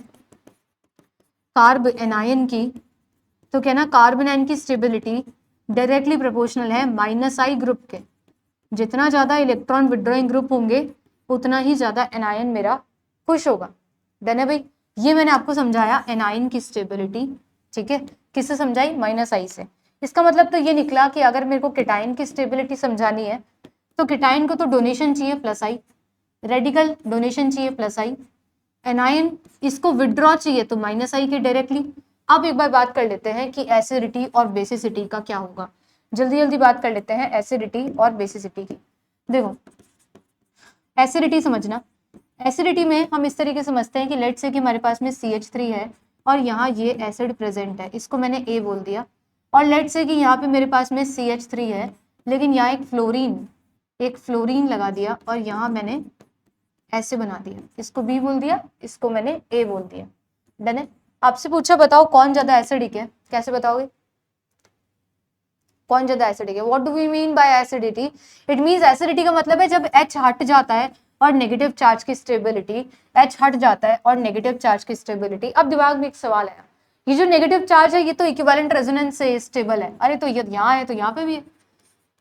कार्ब एनायन की, तो कहना कार्बन आयन की स्टेबिलिटी डायरेक्टली प्रोपोर्शनल है -I ग्रुप के। जितना ज्यादा इलेक्ट्रॉन विड्रॉइंग ग्रुप होंगे उतना ही ज्यादा एनायन मेरा खुश होगा। डन है भाई, ये मैंने आपको समझाया एनायन की स्टेबिलिटी, ठीक है, किससे समझाई? -I से। इसका मतलब तो ये निकला कि अगर मेरे को केटाइन की स्टेबिलिटी समझानी है तो केटाइन को तो डोनेशन चाहिए +I, रेडिकल डोनेशन चाहिए +I, एनायन इसको विड्रॉ चाहिए तो -I के डायरेक्टली। अब एक बार बात कर लेते हैं कि एसिडिटी और बेसिसिटी का क्या होगा। जल्दी जल्दी बात कर लेते हैं एसिडिटी और बेसिसिटी की। देखो एसिडिटी समझना, एसिडिटी में हम इस तरीके से समझते हैं कि लेट से कि हमारे पास में CH3 है और यहाँ ये एसिड प्रेजेंट है, इसको मैंने A बोल दिया, और लेट से कि यहाँ पे मेरे पास में CH3 है लेकिन यहाँ एक फ्लोरीन लगा दिया और यहाँ मैंने ऐसे बना दिया, इसको B बोल दिया, इसको मैंने A बोल दिया। डन है। आपसे पूछा बताओ कौन ज्यादा एसिडिक है, कैसे बताओगे कौन ज्यादा एसिडिक है? What do we mean by acidity? It means acidity का मतलब है जब H हट जाता है और नेगेटिव चार्ज की स्टेबिलिटी, H हट जाता है और नेगेटिव चार्ज की स्टेबिलिटी। अब दिमाग में एक सवाल आया, ये जो नेगेटिव चार्ज है ये तो इक्विवेलेंट रेजोनेंस से स्टेबल है, अरे तो ये यहाँ है तो यहाँ पे भी है,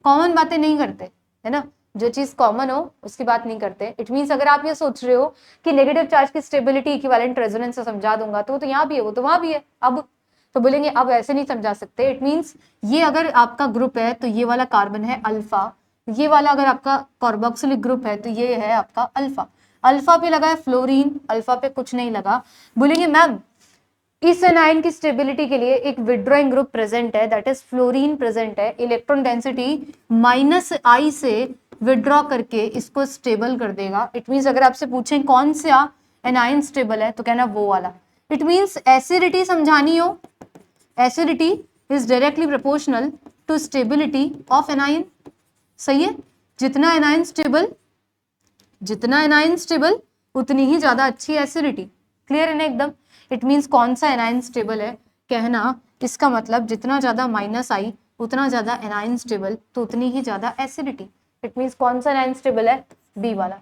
कॉमन बातें नहीं करते है ना, जो चीज कॉमन हो उसकी बात नहीं करते। इट मींस अगर आप ये सोच रहे हो कि नेगेटिव चार्ज की स्टेबिलिटी इक्विवेलेंट रेजोनेंस से समझा दूंगा तो यहाँ भी है वो तो वहां भी है, अब तो बोलेंगे अब ऐसे नहीं समझा सकते। इट मींस ये अगर आपका ग्रुप है तो ये वाला कार्बन है अल्फा, ये वाला अगर आपका कार्बोक्सिलिक ग्रुप है तो ये है आपका अल्फा, अल्फा पे लगा है फ्लोरीन, अल्फा पे कुछ नहीं लगा। बोलेंगे मैम इस एनायन की स्टेबिलिटी के लिए एक विड्रॉइंग ग्रुप प्रेजेंट है, दैट इज फ्लोरीन प्रेजेंट है, इलेक्ट्रॉन डेंसिटी -I से विड्रॉ करके इसको स्टेबल कर देगा। इट मींस अगर आपसे पूछें कौन सा एनायन स्टेबल है तो कहना वो वाला। इट मींस एसिडिटी समझानी हो, acidity is directly proportional to stability of anion. सही है, जितना एनायन स्टेबल उतनी ही ज्यादा अच्छी एसिडिटी। क्लियर है ना एकदम? इट मींस कौन सा एनायन स्टेबल है कहना, इसका मतलब जितना ज्यादा -I उतना ज्यादा एनायन स्टेबल तो उतनी ही ज्यादा एसिडिटी। इट मींस कौन सा एनायन स्टेबल है? B वाला।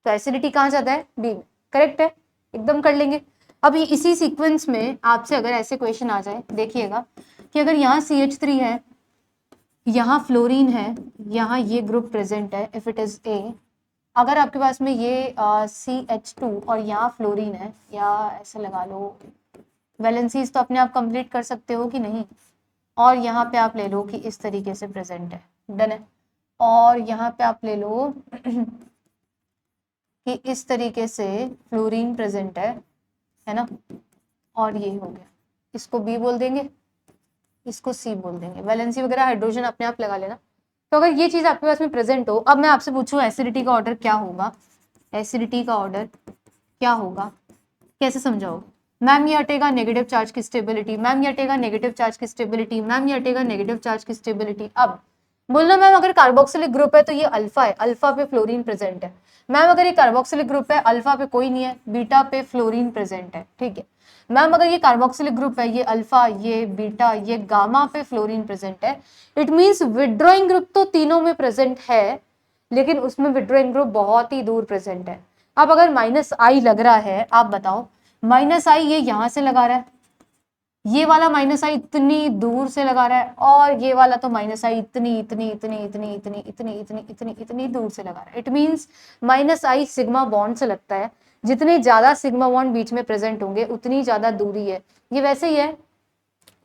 तो एसिडिटी कहाँ ज्यादा है? B में। करेक्ट है, एकदम कर लेंगे। अभी इसी सीक्वेंस में आपसे अगर ऐसे क्वेश्चन आ जाए, देखिएगा कि अगर यहाँ CH3 है, यहाँ फ्लोरीन है, यहाँ ये ग्रुप प्रेजेंट है, इफ इट इज A, अगर आपके पास में ये CH2 और यहाँ फ्लोरीन है, या ऐसे लगा लो, वैलेंसीज तो अपने आप कंप्लीट कर सकते हो कि नहीं, और यहाँ पे आप ले लो कि इस तरीके से प्रेजेंट है। डन है। और यहाँ पे आप ले लो कि इस तरीके से फ्लोरीन प्रेजेंट है ना, और ये हो गया, इसको B बोल देंगे, इसको C बोल देंगे, वैलेंसी वगैरह हाइड्रोजन अपने आप लगा लेना। तो अगर ये चीज आपके पास में प्रेजेंट हो, अब मैं आपसे पूछूं एसिडिटी का ऑर्डर क्या होगा, एसिडिटी का ऑर्डर क्या होगा, कैसे समझाओगे? मैम ये हटेगा नेगेटिव चार्ज की स्टेबिलिटी, मैम ये हटेगा नेगेटिव चार्ज की स्टेबिलिटी, मैम ये हटेगा नेगेटिव चार्ज की स्टेबिलिटी। अब बोलना मैम अगर कार्बोक्सिलिक ग्रुप है तो ये अल्फा है, अल्फा पे फ्लोरीन प्रेजेंट है। मैम अगर ये कार्बोक्सिलिक ग्रुप है, अल्फा पे कोई नहीं है, बीटा पे फ्लोरीन प्रेजेंट है, ठीक है। मैम अगर ये कार्बोक्सिलिक ग्रुप है, ये अल्फा, ये बीटा, ये गामा पे फ्लोरीन प्रेजेंट है। इट मींस विड्रॉइंग ग्रुप तो तीनों में प्रेजेंट है, लेकिन उसमें विड्रॉइंग ग्रुप बहुत ही दूर प्रेजेंट है। अब अगर -I लग रहा है, आप बताओ, -I ये यहां से लगा रहा है, ये वाला -I इतनी दूर से लगा रहा है, और ये वाला तो -I इतनी दूर से लगा रहा है। It means -I sigma bond से लगता है, जितने ज्यादा सिग्मा बॉन्ड बीच में प्रेजेंट होंगे उतनी ज्यादा दूरी है। ये वैसे ही है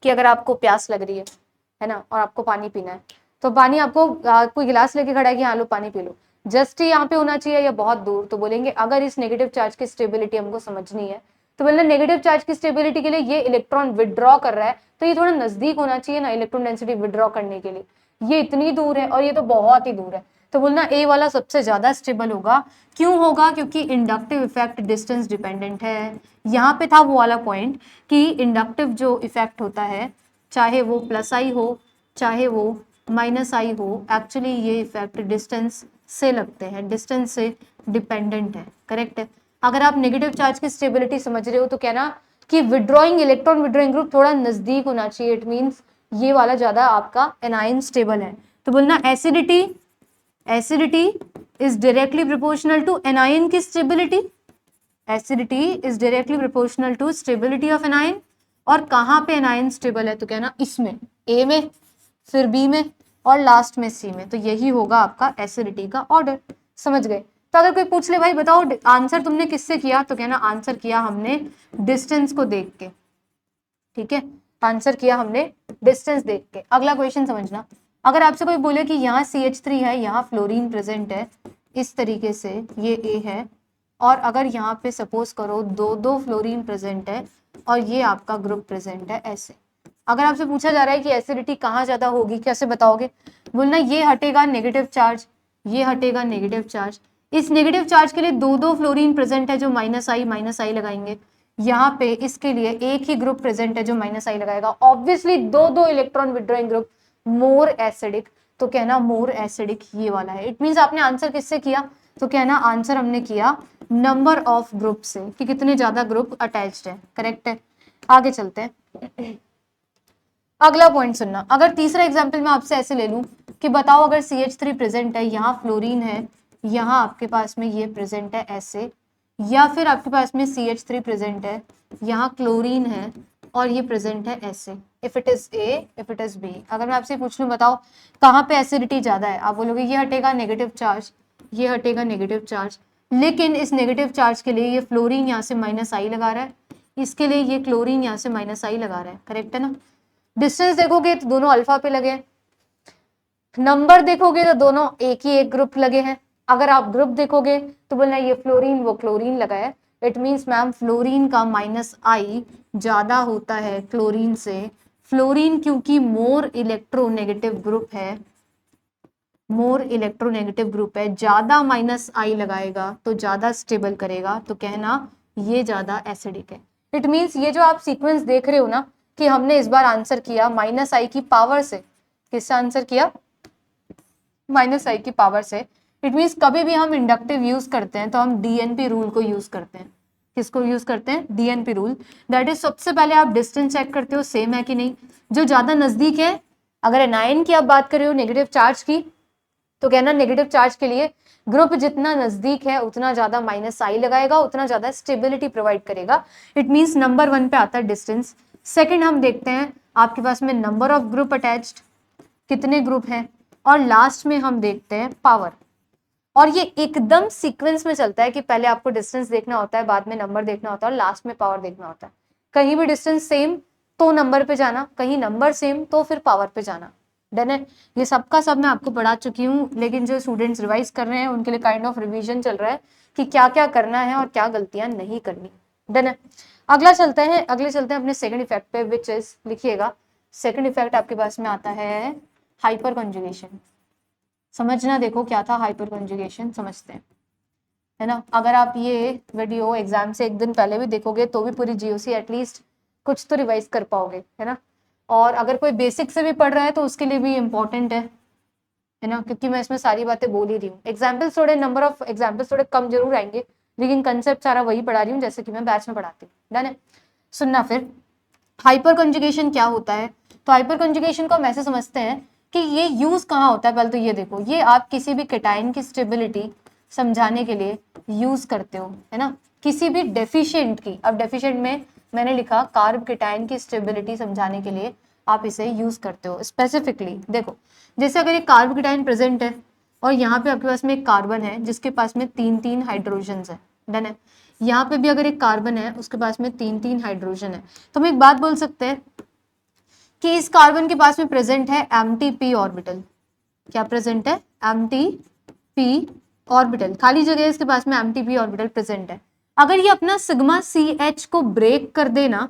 कि अगर आपको प्यास लग रही है ना, और आपको पानी पीना है, तो पानी आपको कोई गिलास लेके खड़ा है कि हाँ लो पानी पी लो, जस्ट यहाँ पे होना चाहिए या बहुत दूर। तो बोलेंगे अगर इस नेगेटिव चार्ज की स्टेबिलिटी हमको समझनी है तो बोलना नेगेटिव चार्ज की स्टेबिलिटी के लिए ये इलेक्ट्रॉन विड्रॉ कर रहा है तो ये थोड़ा नजदीक होना चाहिए ना इलेक्ट्रॉन डेंसिटी विड्रॉ करने के लिए, ये इतनी दूर है और ये तो बहुत ही दूर है। तो बोलना A वाला सबसे ज्यादा स्टेबल होगा। क्यों होगा? क्योंकि इंडक्टिव इफेक्ट डिस्टेंस डिपेंडेंट है। यहाँ पे था वो वाला पॉइंट कि इंडक्टिव जो इफेक्ट होता है, चाहे वो +I हो चाहे वो -I हो, एक्चुअली ये इफेक्ट डिस्टेंस से लगते हैं, डिस्टेंस से डिपेंडेंट है। करेक्ट है। अगर आप नेगेटिव चार्ज की स्टेबिलिटी समझ रहे हो तो कहना कि विड्रॉइंग इलेक्ट्रॉन विड्रॉइंग ग्रुप थोड़ा नजदीक होना चाहिए। इट मींस ये वाला ज्यादा आपका एनायन स्टेबल है। तो बोलना acidity is directly proportional to anion की stability, acidity is directly proportional to stability of anion. और कहाँ पे एनायन स्टेबल है तो कहना इसमें, ए में, फिर बी में और लास्ट में सी में। तो यही होगा आपका एसिडिटी का ऑर्डर। समझ गए। तो अगर कोई पूछ ले भाई बताओ आंसर तुमने किससे किया, तो कहना आंसर किया हमने डिस्टेंस को देख के। ठीक है, आंसर किया हमने डिस्टेंस देख के। अगला क्वेश्चन समझना, अगर आपसे कोई बोले कि यहाँ CH3 है, यहाँ फ्लोरीन प्रेजेंट है, इस तरीके से ये A है, और अगर यहाँ पे सपोज करो दो फ्लोरीन प्रेजेंट है और ये आपका ग्रुप प्रेजेंट है ऐसे। अगर आपसे पूछा जा रहा है कि एसिडिटी कहाँ ज्यादा होगी, कैसे बताओगे? बोलना ये हटेगा नेगेटिव चार्ज, ये हटेगा नेगेटिव चार्ज। इस नेगेटिव चार्ज के लिए दो फ्लोरीन प्रेजेंट है जो माइनस आई लगाएंगे। यहाँ पे इसके लिए एक ही ग्रुप प्रेजेंट है जो माइनस आई लगाएगा। ऑब्वियसली दो electron withdrawing group, more acidic. तो कहना मोर एसिडिक ये वाला है। इट मींस आपने आंसर किससे किया, तो कहना आंसर हमने किया नंबर ऑफ ग्रुप से, कि कितने ज्यादा ग्रुप अटैच्ड है। करेक्ट है। आगे चलते हैं। अगला पॉइंट सुनना, अगर तीसरा एग्जाम्पल मैं आपसे ऐसे ले लूं कि बताओ अगर CH3 प्रेजेंट है, यहाँ फ्लोरीन है, यहाँ आपके पास में ये प्रेजेंट है ऐसे, या फिर आपके पास में CH3 प्रेजेंट है, यहाँ क्लोरीन है और ये प्रेजेंट है ऐसे। If it is A, if it is B। अगर मैं आपसे पूछ लूं बताओ कहाँ पे एसिडिटी ज्यादा है, आप बोलोगे ये हटेगा नेगेटिव चार्ज, ये हटेगा नेगेटिव चार्ज। लेकिन इस नेगेटिव चार्ज के लिए ये फ्लोरीन यहाँ से माइनस आई लगा रहा है, इसके लिए ये क्लोरीन यहाँ से माइनस आई लगा रहा है। करेक्ट है ना। डिस्टेंस देखोगे तो दोनों अल्फा पे लगे हैं, नंबर देखोगे तो दोनों एक ग्रुप लगे हैं। अगर आप ग्रुप देखोगे तो बोलना ये फ्लोरीन वो क्लोरीन लगा है। इट मींस मैम फ्लोरीन का माइनस आई ज्यादा होता है क्लोरीन से। फ्लोरीन क्योंकि मोर इलेक्ट्रोनेगेटिव ग्रुप है, मोर इलेक्ट्रोनेगेटिव ग्रुप है, ज्यादा माइनस आई लगाएगा तो ज्यादा स्टेबल करेगा। तो कहना ये ज्यादा एसिडिक है। इट मींस ये जो आप सीक्वेंस देख रहे हो ना कि हमने इस बार आंसर किया माइनस आई की पावर से, किससे आंसर किया? माइनस आई की पावर से। इट मींस कभी भी हम इंडक्टिव यूज करते हैं तो हम DNP रूल को यूज करते हैं। किसको यूज करते हैं? DNP rule. दैट इज सबसे पहले आप डिस्टेंस चेक करते हो सेम है कि नहीं, जो ज्यादा नजदीक है। अगर एनायन की आप बात कर रहे हो नेगेटिव चार्ज की, तो कहना नेगेटिव चार्ज के लिए ग्रुप जितना नजदीक है उतना ज्यादा माइनस आई लगाएगा, उतना ज्यादा स्टेबिलिटी प्रोवाइड करेगा। इट मींस नंबर 1 पे आता है डिस्टेंस। सेकंड हम देखते हैं आपके पास में नंबर ऑफ ग्रुप अटैच्ड, कितने ग्रुप हैं, और लास्ट में हम देखते हैं पावर। और ये एकदम सीक्वेंस में चलता है कि पहले आपको डिस्टेंस देखना होता है, बाद में नंबर देखना होता है और लास्ट में पावर देखना होता है। कहीं भी डिस्टेंस सेम तो नंबर पे जाना, कहीं नंबर सेम तो फिर पावर पे जाना। डन है। ये सबका सब मैं आपको पढ़ा चुकी हूँ, लेकिन जो स्टूडेंट्स रिवाइज कर रहे हैं उनके लिए काइंड ऑफ रिवीजन चल रहा है कि क्या क्या करना है और क्या गलतियां नहीं करनी। डन है। अगले चलते हैं अपने सेकंड इफेक्ट पे, विच इज, लिखिएगा सेकंड इफेक्ट आपके पास में आता है हाइपर कंजुगेशन। समझना, देखो क्या था हाइपर कंजुगेशन, समझते हैं, है ना। अगर आप ये वीडियो एग्जाम से एक दिन पहले भी देखोगे तो भी पूरी GOC एटलीस्ट कुछ तो रिवाइज कर पाओगे, है ना। और अगर कोई बेसिक से भी पढ़ रहा है तो उसके लिए भी इम्पोर्टेंट है ना, क्योंकि मैं इसमें सारी बातें बोल ही रही हूँ। एग्जाम्पल्स थोड़े, नंबर ऑफ एग्जाम्पल्स थोड़े कम जरूर आएंगे, लेकिन कंसेप्ट सारा वही पढ़ा रही हूँ जैसे कि मैं बैच में पढ़ाती हूँ। डन है। सुनना फिर, हाइपर कंजुगेशन क्या होता है। तो हाइपर कंजुगेशन को हम ऐसे समझते हैं कि ये यूज कहाँ होता है। पहले तो ये देखो, ये आप किसी भी केटाइन की स्टेबिलिटी समझाने के लिए यूज करते हो, है ना, किसी भी डेफिशिएंट की। अब डेफिशिएंट में मैंने लिखा कार्ब केटाइन की स्टेबिलिटी समझाने के लिए आप इसे यूज करते हो। स्पेसिफिकली देखो, जैसे अगर एक कार्ब केटाइन प्रेजेंट है और यहाँ पे आपके पास में एक कार्बन है जिसके पास में 3 हाइड्रोजन है। डन है। यहाँ पे भी अगर एक कार्बन है उसके पास में 3 हाइड्रोजन है, तो हम एक बात बोल सकते हैं कि इस कार्बन के पास में प्रेजेंट है MTP ऑर्बिटल। क्या प्रेजेंट है? MTP ऑर्बिटल, खाली जगह है इसके पास में, MTP ऑर्बिटल प्रेजेंट है। अगर ये अपना सिग्मा CH को ब्रेक कर देना,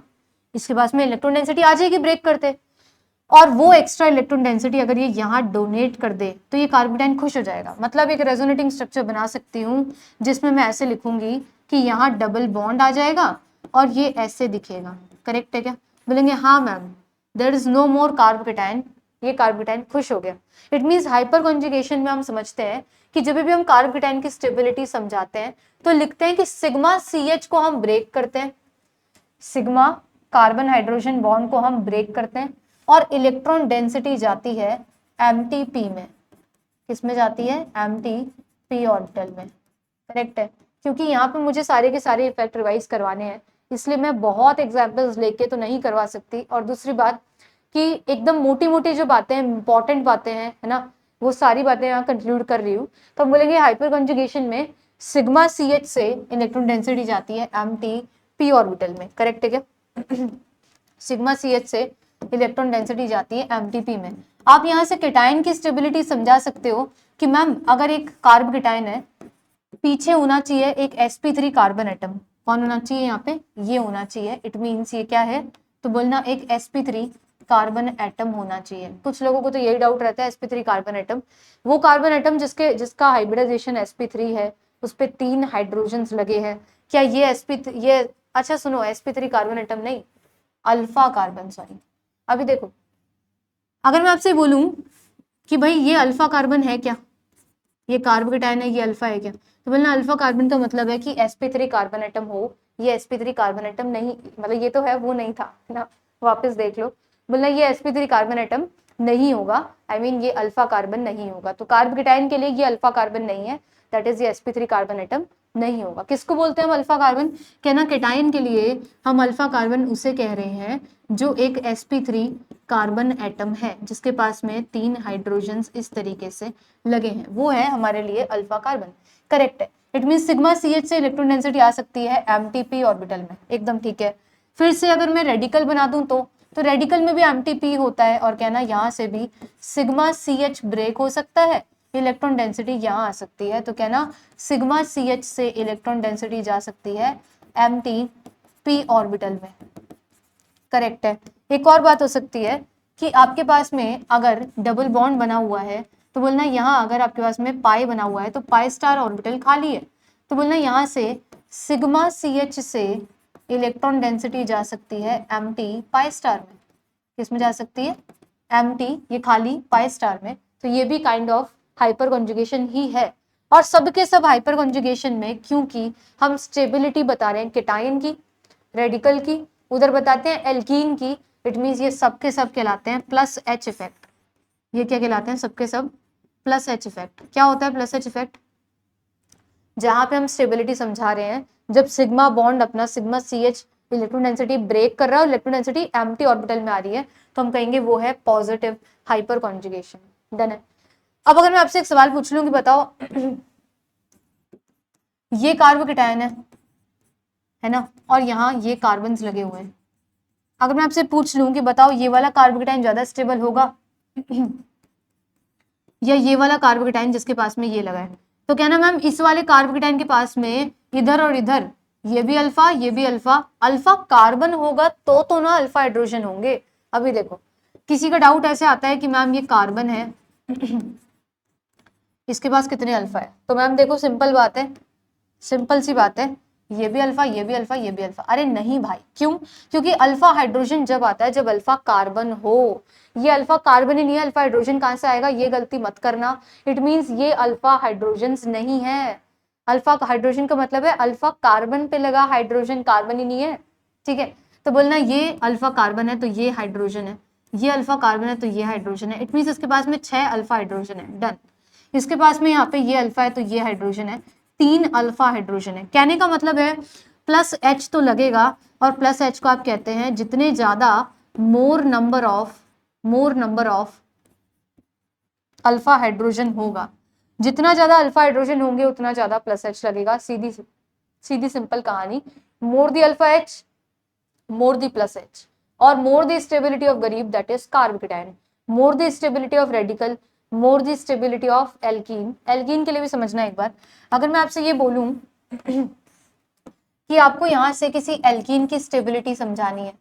इसके पास में इलेक्ट्रॉन डेंसिटी आ जाएगी ब्रेक करते, और वो एक्स्ट्रा इलेक्ट्रॉन डेंसिटी अगर ये यहाँ डोनेट कर दे तो ये कार्बोटाइन खुश हो जाएगा। मतलब एक रेजोनेटिंग स्ट्रक्चर बना सकती हूँ जिसमें मैं ऐसे लिखूंगी कि यहाँ डबल बॉन्ड आ जाएगा और ये ऐसे दिखेगा। करेक्ट है क्या? बोलेंगे हाँ ma'am, there is no more carbocation, ये कार्बोकेटाइन खुश हो गया। इट मींस हाइपर कॉन्जुगेशन में हम समझते हैं कि जब भी हम कार्बोकेटाइन की स्टेबिलिटी समझाते हैं तो लिखते हैं कि सिग्मा CH को हम ब्रेक करते हैं, सिग्मा कार्बन हाइड्रोजन बॉन्ड को हम ब्रेक करते हैं, और इलेक्ट्रॉन डेंसिटी जाती है एमटीपी में। किस में जाती है? एमटीपी ऑर्बिटल में। करेक्ट है, क्योंकि यहाँ पे मुझे सारे के सारे इफेक्ट रिवाइज करवाने हैं, इसलिए मैं बहुत एग्जाम्पल्स लेके तो नहीं करवा सकती। और दूसरी बात कि एकदम मोटी मोटी जो बातें हैं, इंपॉर्टेंट बातें हैं, है ना, वो सारी बातें यहाँ कंक्लूड कर रही हूँ। तो हम बोलेंगे हाइपर कंजुगेशन में सिग्मा CH से इलेक्ट्रॉन डेंसिटी जाती है एमटीपी ऑर्बिटल में। करेक्ट है क्या? सिग्मा CH से इलेक्ट्रॉन डेंसिटी जाती है एमटीपी में। आप यहाँ से केटाइन की स्टेबिलिटी समझा सकते हो कि मैम अगर एक कार्ब केटाइन है, पीछे होना चाहिए एक sp3 कार्बन एटम। कौन होना चाहिए यहाँ पे? ये होना चाहिए। इट मीन्स ये क्या है? तो बोलना एक sp3 कार्बन एटम होना चाहिए। कुछ लोगों को तो यही डाउट रहता है, sp3 कार्बन एटम, वो कार्बन एटम जिसका हाइब्रिडाइजेशन sp3 है, उस पे 3 हाइड्रोजन लगे हैं, क्या ये अच्छा सुनो, sp3 कार्बन एटम नहीं, अल्फा कार्बन, सॉरी। अभी देखो, अगर मैं आपसे बोलूं कि भाई ये अल्फा कार्बन है क्या, ये कार्ब केटाइन है, ये अल्फा है क्या, तो बोलना अल्फा कार्बन का मतलब है कि sp3 कार्बन एटम हो। ये sp3 कार्बन एटम नहीं, मतलब ये तो है, वो नहीं था ना, वापस देख लो। बोलना ये sp3 कार्बन एटम नहीं होगा, आई मीन ये अल्फा कार्बन नहीं होगा। तो कार्ब केटाइन के लिए ये अल्फा कार्बन नहीं है, दैट इज ये sp3 कार्बन एटम नहीं होगा। किसको बोलते हैं हम अल्फा कार्बन? कहना केटाइन के लिए हम अल्फा कार्बन उसे कह रहे हैं जो एक sp3 कार्बन एटम है, जिसके पास में 3 हाइड्रोजन इस तरीके से लगे हैं, वो है हमारे लिए अल्फा कार्बन। करेक्ट है। इट मीन सिग्मा CH से इलेक्ट्रॉन डेंसिटी आ सकती है एमटीपी ऑर्बिटल में, एकदम ठीक है। फिर से अगर मैं रेडिकल बना दूं तो रेडिकल में भी एमटीपी होता है, और कहना यहाँ से भी सिग्मा CH ब्रेक हो सकता है, इलेक्ट्रॉन डेंसिटी यहाँ आ सकती है। तो कहना सिग्मा CH से इलेक्ट्रॉन डेंसिटी जा सकती है एमटीपी ऑर्बिटल में। करेक्ट है। एक और बात हो सकती है कि आपके पास में अगर डबल बॉन्ड बना हुआ है, तो बोलना यहाँ अगर आपके पास में पाई बना हुआ है तो पाई स्टार ऑर्बिटल खाली है, तो बोलना यहाँ से सिग्मा CH से इलेक्ट्रॉन डेंसिटी जा सकती है एमटी पाई स्टार में। किसमें जा सकती है? एमटी, ये खाली पाई स्टार में। तो ये भी काइंड ऑफ हाइपर कॉन्जुगेशन ही है। और सबके सब हाइपर कॉन्जुगेशन में, क्योंकि हम स्टेबिलिटी बता रहे हैं केटाइन की, रेडिकल की, उधर बताते हैं एल्कीन की, इट मीन्स ये सबके सब कहलाते हैं प्लस H इफेक्ट। ये क्या कहलाते हैं? सबके सब प्लस H इफेक्ट। क्या होता है प्लस H इफेक्ट? जहां पे हम स्टेबिलिटी समझा रहे हैं, जब सिग्मा बॉन्ड अपना sigma CH electron density break कर रहा है और इलेक्ट्रॉन डेंसिटी एम्प्टी ऑर्बिटल में आ रही है, तो हम कहेंगे वो है पॉजिटिव हाइपर कॉन्जुगेशन। डन है। अब अगर मैं आपसे एक सवाल पूछ लूं कि बताओ ये कार्ब केटायन है ना, और यहाँ ये कार्बन लगे हुए हैं। अगर मैं आपसे पूछ लूं कि बताओ ये वाला कार्ब केटायन ज्यादा स्टेबल होगा या ये वाला कार्ब केटायन जिसके पास में ये लगा है, तो कहना मैम इस वाले कार्ब केटायन के पास में इधर और इधर ये भी अल्फा, ये भी अल्फा, अल्फा कार्बन होगा तो ना अल्फा हाइड्रोजन होंगे। अभी देखो, किसी का डाउट ऐसे आता है कि मैम ये कार्बन है इसके पास कितने अल्फा है, तो मैम देखो सिंपल बात है, सिंपल सी बात है, ये भी अल्फा, ये भी अल्फा, ये भी अल्फा। अरे नहीं भाई, क्यों? क्योंकि अल्फा हाइड्रोजन जब आता है जब अल्फा कार्बन हो, ये अल्फा कार्बन ही नहीं है, अल्फा हाइड्रोजन कहां से आएगा? ये गलती मत करना। इट मींस ये अल्फा हाइड्रोजन नहीं है। अल्फा हाइड्रोजन का मतलब है अल्फा कार्बन पे लगा हाइड्रोजन, कार्बन ही नहीं है। ठीक है, तो बोलना ये अल्फा कार्बन है तो ये हाइड्रोजन है, ये अल्फा कार्बन है तो ये हाइड्रोजन है। इट मींस इसके पास में 6 अल्फा हाइड्रोजन है। डन। इसके पास में यहाँ पे ये अल्फा है तो ये हाइड्रोजन है, 3 अल्फा हाइड्रोजन है। कहने का मतलब है प्लस H तो लगेगा, और प्लस H को आप कहते हैं जितने ज्यादा मोर नंबर ऑफ अल्फा हाइड्रोजन होगा, जितना ज्यादा अल्फा हाइड्रोजन होंगे उतना ज्यादा प्लस H लगेगा। सीधी सीधी सिंपल कहानी। मोर दी अल्फा H, मोर दी प्लस H, और मोर दी स्टेबिलिटी ऑफ गरीब that is carb cation, more the stability of radical, more the stability of alkene. Alkene के लिए भी समझना एक बार, अगर मैं आपसे ये बोलूं कि आपको यहां से किसी एल्कीन की स्टेबिलिटी समझानी है,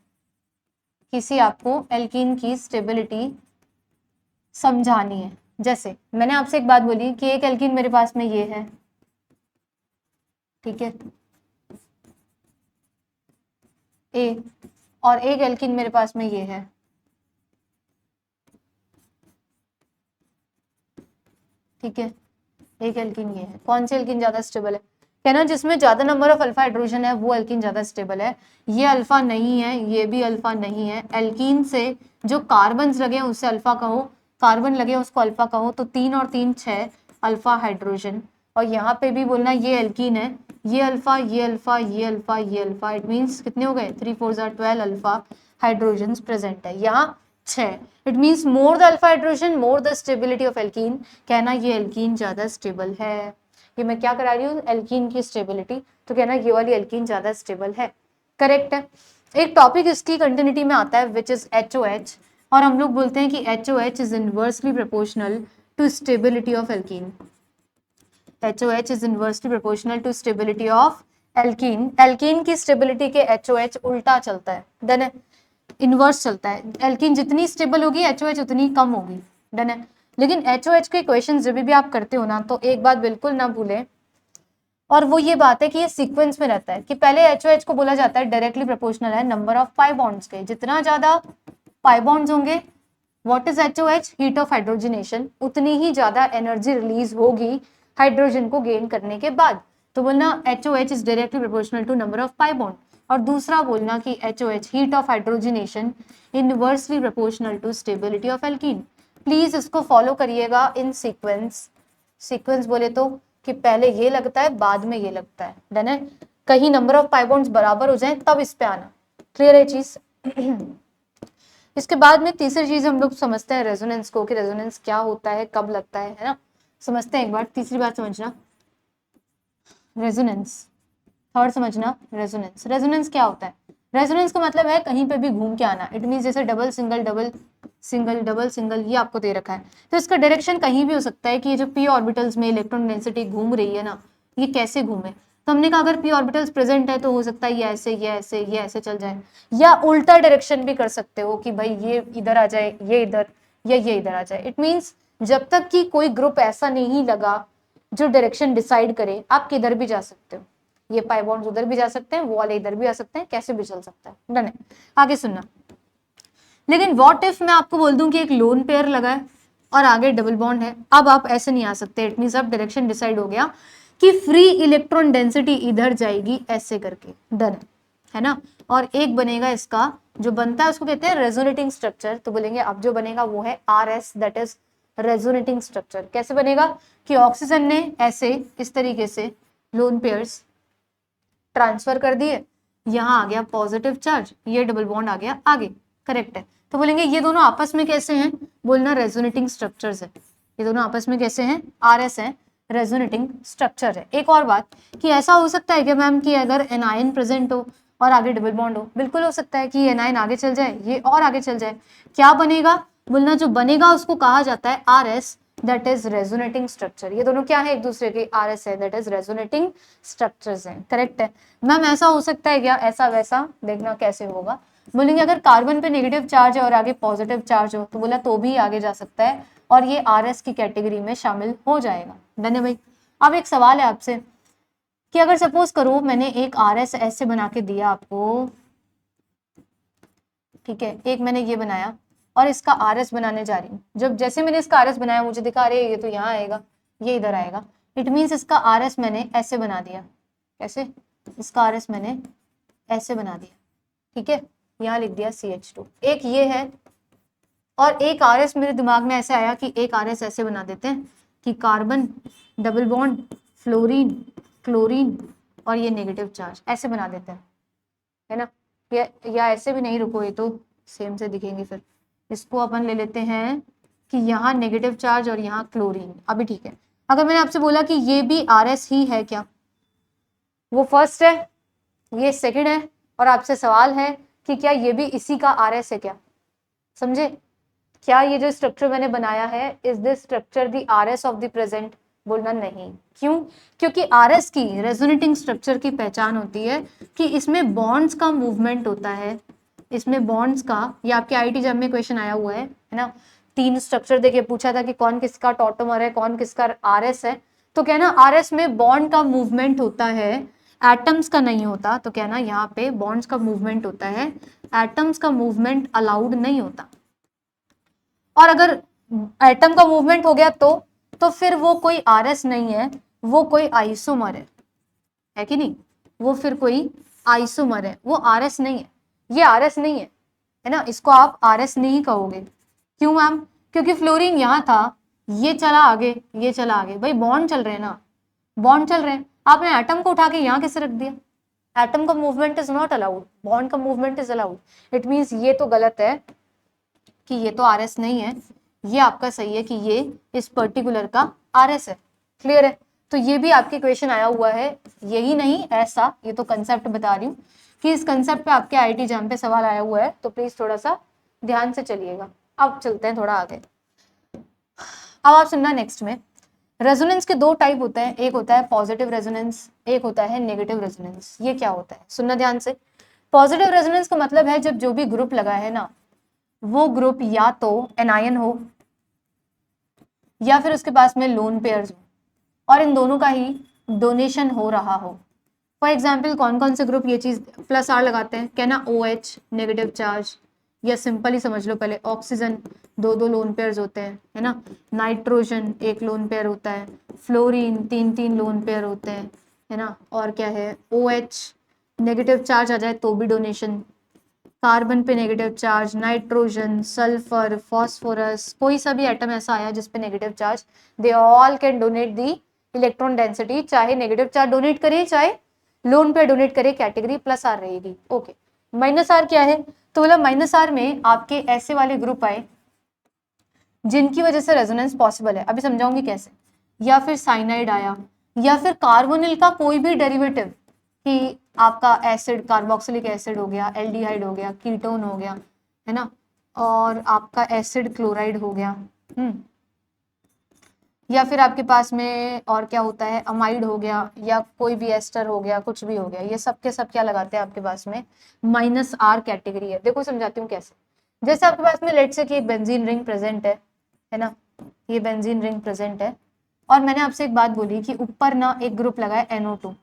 किसी आपको एल्कीन की स्टेबिलिटी समझानी है, जैसे मैंने आपसे एक बात बोली कि एक एल्कीन मेरे पास में ये है, ठीक है, ए, और एक एल्कीन मेरे पास में ये है, ठीक है, एक एल्कीन ये है। कौन सी एल्कीन ज्यादा स्टेबल है? कहना जिसमें ज्यादा नंबर ऑफ अल्फा हाइड्रोजन है वो एल्कीन ज्यादा स्टेबल है। ये अल्फा नहीं है, ये भी अल्फा नहीं है। एल्कीन से जो कार्बन लगे हैं उससे अल्फा कहो, कार्बन लगे हैं उसको अल्फा कहो, तो 3 और 3 6 अल्फा हाइड्रोजन। और यहाँ पे भी बोलना ये एल्कीन है, ये अल्फा, ये अल्फा, ये अल्फा, ये अल्फा। इट मीन्स कितने हो गए, 3 4 12 अल्फा हाइड्रोजन प्रेजेंट है, यहाँ 6। It means more the alpha hydrogen more the stability of alkene. कहना ये एल्कीन ज्यादा स्टेबल है। ये मैं क्या करा रही हूँ, एल्कीन की स्टेबिलिटी, तो कहना ये वाली एल्कीन ज्यादा स्टेबल है। करेक्ट है। एक टॉपिक इसकी कंटिन्यूटी में आता है विच इज HOH, और हम लोग बोलते हैं कि HOH is inversely proportional to stability of alkene. HOH is inversely proportional to stability of alkene. Alkene की स्टेबिलिटी के HOH उल्टा चलता है, डन है, इनवर्स चलता है। एल्कीन जितनी स्टेबल होगी HOH उतनी कम होगी, डन है। लेकिन HOH के क्वेश्चन जब भी आप करते हो ना, तो एक बात बिल्कुल ना भूलें, और वो ये बात है कि ये सीक्वेंस में रहता है कि पहले HOH को बोला जाता है डायरेक्टली प्रोपोर्शनल है नंबर ऑफ पाई बॉन्ड्स के। जितना ज्यादा पाई बॉन्ड्स होंगे, what is HOH, heat of hydrogenation, उतनी ही ज्यादा एनर्जी रिलीज होगी हाइड्रोजन को गेन करने के बाद। तो बोलना HOH is directly proportional to number of pi bond. और दूसरा बोलना कि HOH heat of hydrogenation inversely proportional to stability of alkene. Please इसको फॉलो करिएगा इन सीक्वेंस। सीक्वेंस बोले तो कि पहले ये लगता है बाद में ये लगता है, डन है। कहीं नंबर ऑफ पाई बॉन्ड्स बराबर हो जाए तब इस पे आना। क्लियर है चीज। इसके बाद में तीसरी चीज हम लोग समझते हैं रेजोनेंस को, कि रेजोनेंस क्या होता है, कब लगता है ना। समझते हैं एक बार, तीसरी बात समझना रेजोनेंस, थर्ड समझना रेजोनेंस। रेजोनेंस क्या होता है, रेजोनेंस का मतलब है कहीं पे भी घूम के आना। इट मीन जैसे double single double single double single ये आपको दे रखा है, तो इसका डायरेक्शन कहीं भी हो सकता है कि ये जो p ऑर्बिटल्स में इलेक्ट्रॉन डेंसिटी घूम रही है ना, ये कैसे घूमे। तो हमने कहा अगर p ऑर्बिटल्स प्रेजेंट है तो हो सकता है ये ऐसे, ये ऐसे, ये ऐसे चल जाए, या उल्टा डायरेक्शन भी कर सकते हो कि भाई ये इधर आ जाए, ये इधर, या ये इधर आ जाए। इट मीन्स जब तक कि कोई ग्रुप ऐसा नहीं लगा जो डायरेक्शन डिसाइड करे, आप किधर भी जा सकते हो। ये पाई बॉन्ड्स उधर भी जा सकते हैं, वो वाले इधर भी आ सकते हैं, कैसे भी चल सकता है, डन है। आगे सुनना। लेकिन व्हाट इफ मैं आपको बोल दूं कि एक लोन पेयर लगा है और आगे डबल बॉन्ड है, अब आप ऐसे नहीं आ सकते। इट मींस अब डायरेक्शन डिसाइड हो गया कि फ्री इलेक्ट्रॉन डेंसिटी इधर जाएगी ऐसे करके, डन है ना। और एक बनेगा इसका, जो बनता है उसको कहते हैं रेजोनेटिंग स्ट्रक्चर। तो बोलेंगे अब जो बनेगा वो है RS, that is resonating structure. कैसे बनेगा कि ऑक्सीजन ने ऐसे इस तरीके से लोन पेयर्स ट्रांसफर कर दिए, यहाँ आ गया पॉजिटिव चार्ज, ये डबल बॉन्ड आ गया आगे, करेक्ट है। तो बोलेंगे ये दोनों आपस में कैसे हैं, बोलना रेजोनेटिंग स्ट्रक्चर्स है। ये दोनों आपस में कैसे हैं, RS है, रेजोनेटिंग स्ट्रक्चर है। एक और बात कि ऐसा हो सकता है कि मैम कि अगर एनायन प्रेजेंट हो और आगे डबल बॉन्ड हो, बिल्कुल हो सकता है कि एनायन आगे चल जाए, ये और आगे चल जाए, क्या बनेगा, बोलना जो बनेगा उसको कहा जाता है RS, that is resonating structure. ये दोनों क्या है, एक दूसरे के RS है, दैट इज रेजोनेटिंग स्ट्रक्चर्स हैं, करेक्ट है। मैम ऐसा हो सकता है क्या, ऐसा वैसा, देखना कैसे होगा। बोलेंगे अगर कार्बन पे नेगेटिव चार्ज है और आगे पॉजिटिव चार्ज हो, तो बोला तो भी आगे जा सकता है और ये RS की कैटेगरी में शामिल हो जाएगा, डन है भाई। अब एक सवाल है आपसे कि अगर सपोज करो मैंने एक RS ऐसे बना के दिया आपको, ठीक है, एक मैंने ये बनाया और इसका RS बनाने जा रही हूँ। जब जैसे मैंने इसका RS बनाया मुझे दिखा, अरे ये तो यहाँ आएगा, ये इधर आएगा। इट मीन्स इसका RS मैंने ऐसे बना दिया, कैसे, इसका RS मैंने ऐसे बना दिया, ठीक है, यहाँ लिख दिया CH2। एक ये है और एक RS मेरे दिमाग में ऐसे आया कि एक RS ऐसे बना देते हैं कि carbon double bond fluorine chlorine और ये नेगेटिव चार्ज ऐसे बना देते हैं, है ना। या ऐसे भी नहीं, रुको ये तो सेम से दिखेंगे फिर। इसको अपन ले लेते हैं कि यहाँ नेगेटिव चार्ज और यहाँ क्लोरीन, अभी ठीक है। अगर मैंने आपसे बोला कि ये भी RS ही है क्या, वो फर्स्ट है, ये सेकंड है, और आपसे सवाल है कि क्या ये भी इसी का RS है क्या, समझे। क्या ये जो स्ट्रक्चर मैंने बनाया है, is this structure the RS of the present, बोलना नहीं। क्यों, क्योंकि RS की रेजोनेटिंग स्ट्रक्चर की पहचान होती है कि इसमें बॉन्ड्स का मूवमेंट होता है, इसमें बॉन्ड्स का, ये आपके IIT जब में क्वेश्चन आया हुआ है ना। 3 स्ट्रक्चर देके पूछा था कि कौन किसका टॉटोमर है, कौन किसका RS है। तो कहना RS में बॉन्ड का मूवमेंट होता है, एटम्स का नहीं होता। तो कहना यहाँ पे बॉन्ड्स का मूवमेंट होता है, एटम्स का मूवमेंट अलाउड नहीं होता। और अगर एटम का मूवमेंट हो गया तो फिर वो कोई RS नहीं है, वो कोई आइसोमर है, है कि नहीं, वो फिर कोई आइसोमर है, वो RS नहीं है, ये RS नहीं है ना, इसको आप RS नहीं कहोगे। क्यों मैम? क्योंकि फ्लोरीन यहाँ था, ये चला आगे, ये चला आगे, भाई बॉन्ड चल रहे हैं ना, बॉन्ड चल रहे हैं, आपने एटम को उठा के यहाँ कैसे रख दिया? एटम का movement is not allowed, bond का movement is allowed. It means ये तो गलत है कि ये तो RS नहीं है, ये आपका सही है कि ये इस पर्टिकुलर का RS है। क्लियर है? तो ये भी आपके क्वेश्चन आया हुआ है, यही नहीं ऐसा, ये तो कंसेप्ट बता रही हूँ कि इस कंसेप्ट पे आपके IIT JAM पे सवाल आया हुआ है, तो प्लीज थोड़ा सा ध्यान से चलिएगा। अब चलते हैं थोड़ा आगे। अब आप सुनना नेक्स्ट में, रेजोनेंस के दो टाइप होते हैं, एक होता है पॉजिटिव रेजोनेंस, एक होता है नेगेटिव रेजोनेंस। ये क्या होता है सुनना ध्यान से। पॉजिटिव रेजोनेंस का मतलब है जब जो भी ग्रुप लगा है ना, वो ग्रुप या तो एनायन हो या फिर उसके पास में लोन पेयर्स हो, और इन दोनों का ही डोनेशन हो रहा हो। फॉर एग्जाम्पल कौन कौन से ग्रुप ये चीज +R लगाते हैं, कहना OH नेगेटिव चार्ज, या सिंपल ही समझ लो पहले, ऑक्सीजन दो लोन पेयर्स होते हैं, है ना, नाइट्रोजन एक लोन पेयर होता है, फ्लोरीन तीन लोन पेयर होते हैं, है ना, और क्या है, OH नेगेटिव चार्ज आ जाए तो भी डोनेशन, कार्बन पे negative charge, nitrogen, sulphur, phosphorus, कोई सा भी एटम ऐसा आया जिसपे negative charge, they all can donate the electron density, चाहे नेगेटिव चार्ज डोनेट करे चाहे लोन पे डोनेट करे, कैटेगरी +R रहेगी। ओके, -R क्या है? तो बोला -R में आपके ऐसे वाले ग्रुप आए जिनकी वजह से रेजोनेंस पॉसिबल है, अभी समझाऊंगी कैसे, या फिर साइनाइड आया, या फिर कार्बोनिल का कोई भी डेरिवेटिव, कि आपका एसिड कार्बोक्सिलिक एसिड हो गया, एल्डिहाइड हो गया, कीटोन हो गया, है ना, और आपका एसिड क्लोराइड हो गया, या फिर आपके पास में और क्या होता है, अमाइड हो गया, या कोई भी एस्टर हो गया, कुछ भी हो गया, ये सब के सब क्या लगाते हैं आपके पास में, -R कैटेगरी है। देखो समझाती हूँ कैसे। जैसे आपके पास में लेट से कि एक बेंजीन रिंग प्रेजेंट है ना, ये बेंजीन रिंग प्रेजेंट है, और मैंने आपसे एक बात बोली कि ऊपर ना एक ग्रुप लगा है NO2,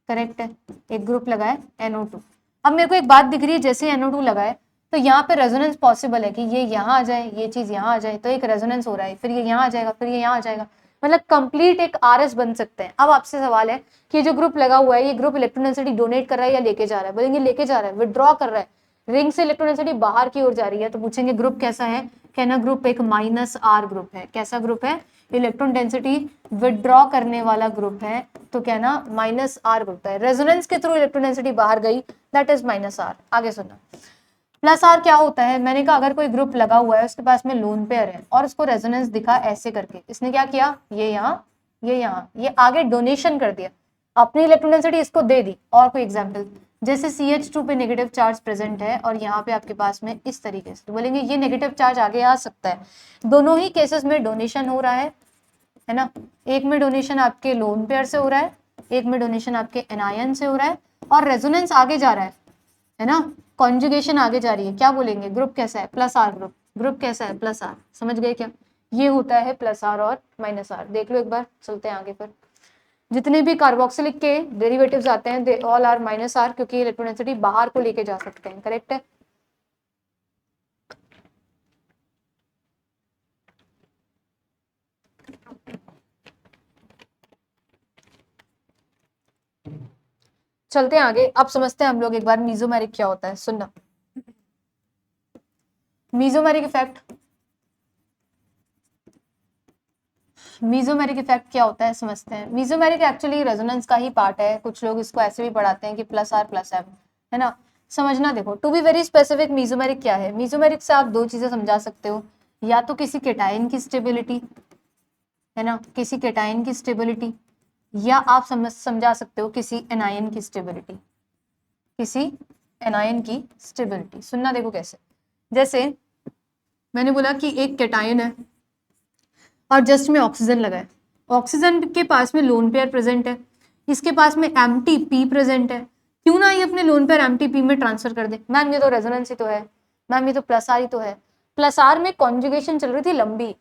करेक्ट है, एक ग्रुप लगा है NO2। अब मेरे को एक बात दिख रही है, जैसे NO2 लगा है तो यहाँ पे रेजोनेंस पॉसिबल है कि ये यहाँ आ जाए, ये चीज यहाँ आ जाए, तो एक रेजोनेंस हो रहा है, फिर ये यहाँ आ जाएगा, फिर ये यहाँ आ जाएगा, मतलब कंप्लीट एक RS बन सकते हैं। अब आपसे सवाल है कि जो ग्रुप लगा हुआ है, ये ग्रुप इलेक्ट्रोनेसिटी डोनेट कर रहा है या लेके जा रहा है? बोलेंगे लेके जा रहा है, विड्रॉ कर रहा है, रिंग से इलेक्ट्रोनेसिटी बाहर की ओर जा रही है, तो पूछेंगे ग्रुप कैसा है, कहना ग्रुप एक -R ग्रुप है। कैसा ग्रुप है? इलेक्ट्रॉन डेंसिटी विड्रॉ करने वाला ग्रुप है, तो कहना -R ग्रुप है। रेजोनेंस के थ्रू इलेक्ट्रॉन डेंसिटी बाहर गई, दैट इज -R। आगे सुनना, +R क्या होता है, मैंने कहा अगर कोई ग्रुप लगा हुआ है, उसके पास में लोन पेयर है और उसको रेजोनेंस दिखा ऐसे करके, इसने क्या किया, ये यहाँ, ये यहाँ, ये आगे डोनेशन कर दिया, अपनी इलेक्ट्रॉन डेंसिटी इसको दे दी। और कोई एग्जांपल, जैसे CH2 पे नेगेटिव चार्ज प्रेजेंट है और यहाँ पे आपके पास में इस तरीके से, तो बोलेंगे ये नेगेटिव चार्ज आगे आ सकता है। दोनों ही केसेस में डोनेशन हो रहा है ना, एक में डोनेशन आपके लोन पेयर से हो रहा है, एक में डोनेशन आपके एनायन से हो रहा है, और रेजोनेंस आगे जा रहा है ना, कॉन्जुगेशन आगे जा रही है। क्या बोलेंगे, ग्रुप कैसा है, +R ग्रुप। ग्रुप कैसा है, +R। समझ गए क्या? ये होता है +R और -R। देख लो एक बार, चलते हैं आगे। फिर जितने भी कार्बोक्सिलिक के डेरिवेटिव्स आते हैं, दे ऑल आर -R, क्योंकि इलेक्ट्रोनेसिटी बाहर को लेके जा सकते हैं। करेक्ट है? चलते हैं आगे। अब समझते हैं हम लोग एक बार मीजोमेरिक क्या होता है। सुनना, मीजोमेरिक इफेक्ट, मीजोमेरिक इफेक्ट क्या होता है समझते हैं। मीजोमेरिक एक्चुअली रेजोनेंस का ही पार्ट है, कुछ लोग इसको ऐसे भी पढ़ाते हैं कि +R+M, है ना। समझना, देखो to be very specific, mesomeric क्या है। मीजोमेरिक से आप दो चीजें समझा सकते हो, या तो किसी केटाइन की स्टेबिलिटी, है ना, किसी केटाइन की स्टेबिलिटी, या आप समझा सकते हो किसी एनायन की स्टेबिलिटी, किसी एनायन की स्टेबिलिटी। सुनना देखो कैसे, जैसे मैंने बोला कि एक केटायन है और जस्ट में ऑक्सीजन लगा है, ऑक्सीजन के पास में लोन पेयर प्रेजेंट है, इसके पास में MTP प्रेजेंट है, क्यों ना ये अपने लोन पेयर MTP में ट्रांसफर कर दे। मैम ये तो रेजोनेंस ही तो है, मैम ये तो +R ही तो है। +R में कॉन्जुगेशन चल रही थी लंबी,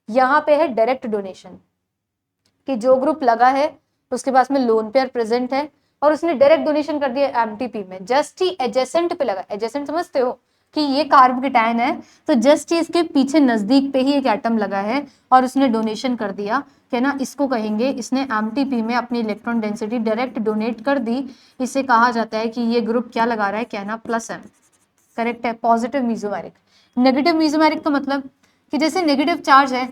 यहाँ पे है डायरेक्ट डोनेशन, कि जो ग्रुप लगा है उसके पास में लोन पेयर प्रेजेंट है और उसने डायरेक्ट डोनेशन कर दिया MTP में, जस्ट ही एडजेसेंट पे लगा। एडजेसेंट समझते हो, कि ये कार्बोकेटायन है, तो जस्ट इसके पीछे नजदीक पे ही एक एटम लगा है और उसने डोनेशन कर दिया, क्या ना, इसको कहेंगे इसने एमटीपी में अपनी इलेक्ट्रॉन डेंसिटी डायरेक्ट डोनेट कर दी, इसे कहा जाता है कि ये ग्रुप क्या लगा रहा है, क्या ना, प्लस एम। करेक्ट है, पॉजिटिव मीजोमेरिक। नेगेटिव मीजोमेरिक का मतलब कि जैसे नेगेटिव चार्ज है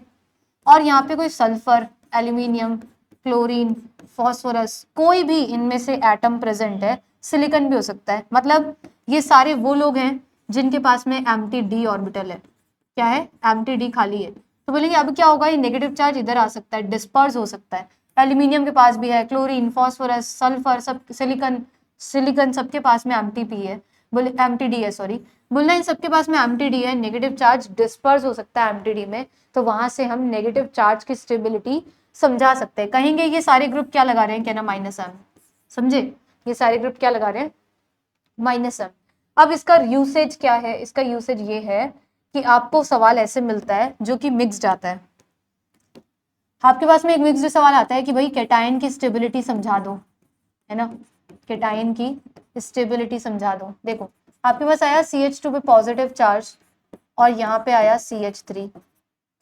और यहाँ पे कोई सल्फर, एल्यूमिनियम, क्लोरीन, फॉस्फोरस, कोई भी इनमें से एटम प्रेजेंट है, सिलिकॉन भी हो सकता है, मतलब ये सारे वो लोग हैं जिनके पास में एम्प्टी डी ऑर्बिटल है। क्या है? एम्प्टी डी खाली है। तो बोलेंगे अब क्या होगा, ये नेगेटिव चार्ज इधर आ सकता है, डिस्पर्स हो सकता है। एल्यूमिनियम के पास भी है, क्लोरीन, फॉस्फोरस, सल्फर, सब सिलिकॉन, सिलिकॉन सबके पास में एम्प्टी पी है, बोले एम्प्टी डी है, सॉरी, बोलना इन सबके पास में एम्प्टी डी है, नेगेटिव चार्ज डिस्पर्स हो सकता है एम्प्टी डी में, तो वहां से हम नेगेटिव चार्ज की स्टेबिलिटी समझा सकते हैं। कहेंगे ये सारे ग्रुप क्या लगा रहे हैं, कहना माइनस एम। समझे? ये सारे ग्रुप क्या लगा रहे हैं, माइनस एम। अब इसका यूसेज क्या है? इसका यूसेज ये है कि आपको सवाल ऐसे मिलता है जो कि मिक्स्ड आता है। आपके पास में एक मिक्स्ड सवाल आता है कि भाई कैटायन की स्टेबिलिटी समझा दो, है ना, कैटायन की स्टेबिलिटी समझा दो। देखो आपके पास आया CH2 पे पॉजिटिव चार्ज और यहाँ पे आया CH3,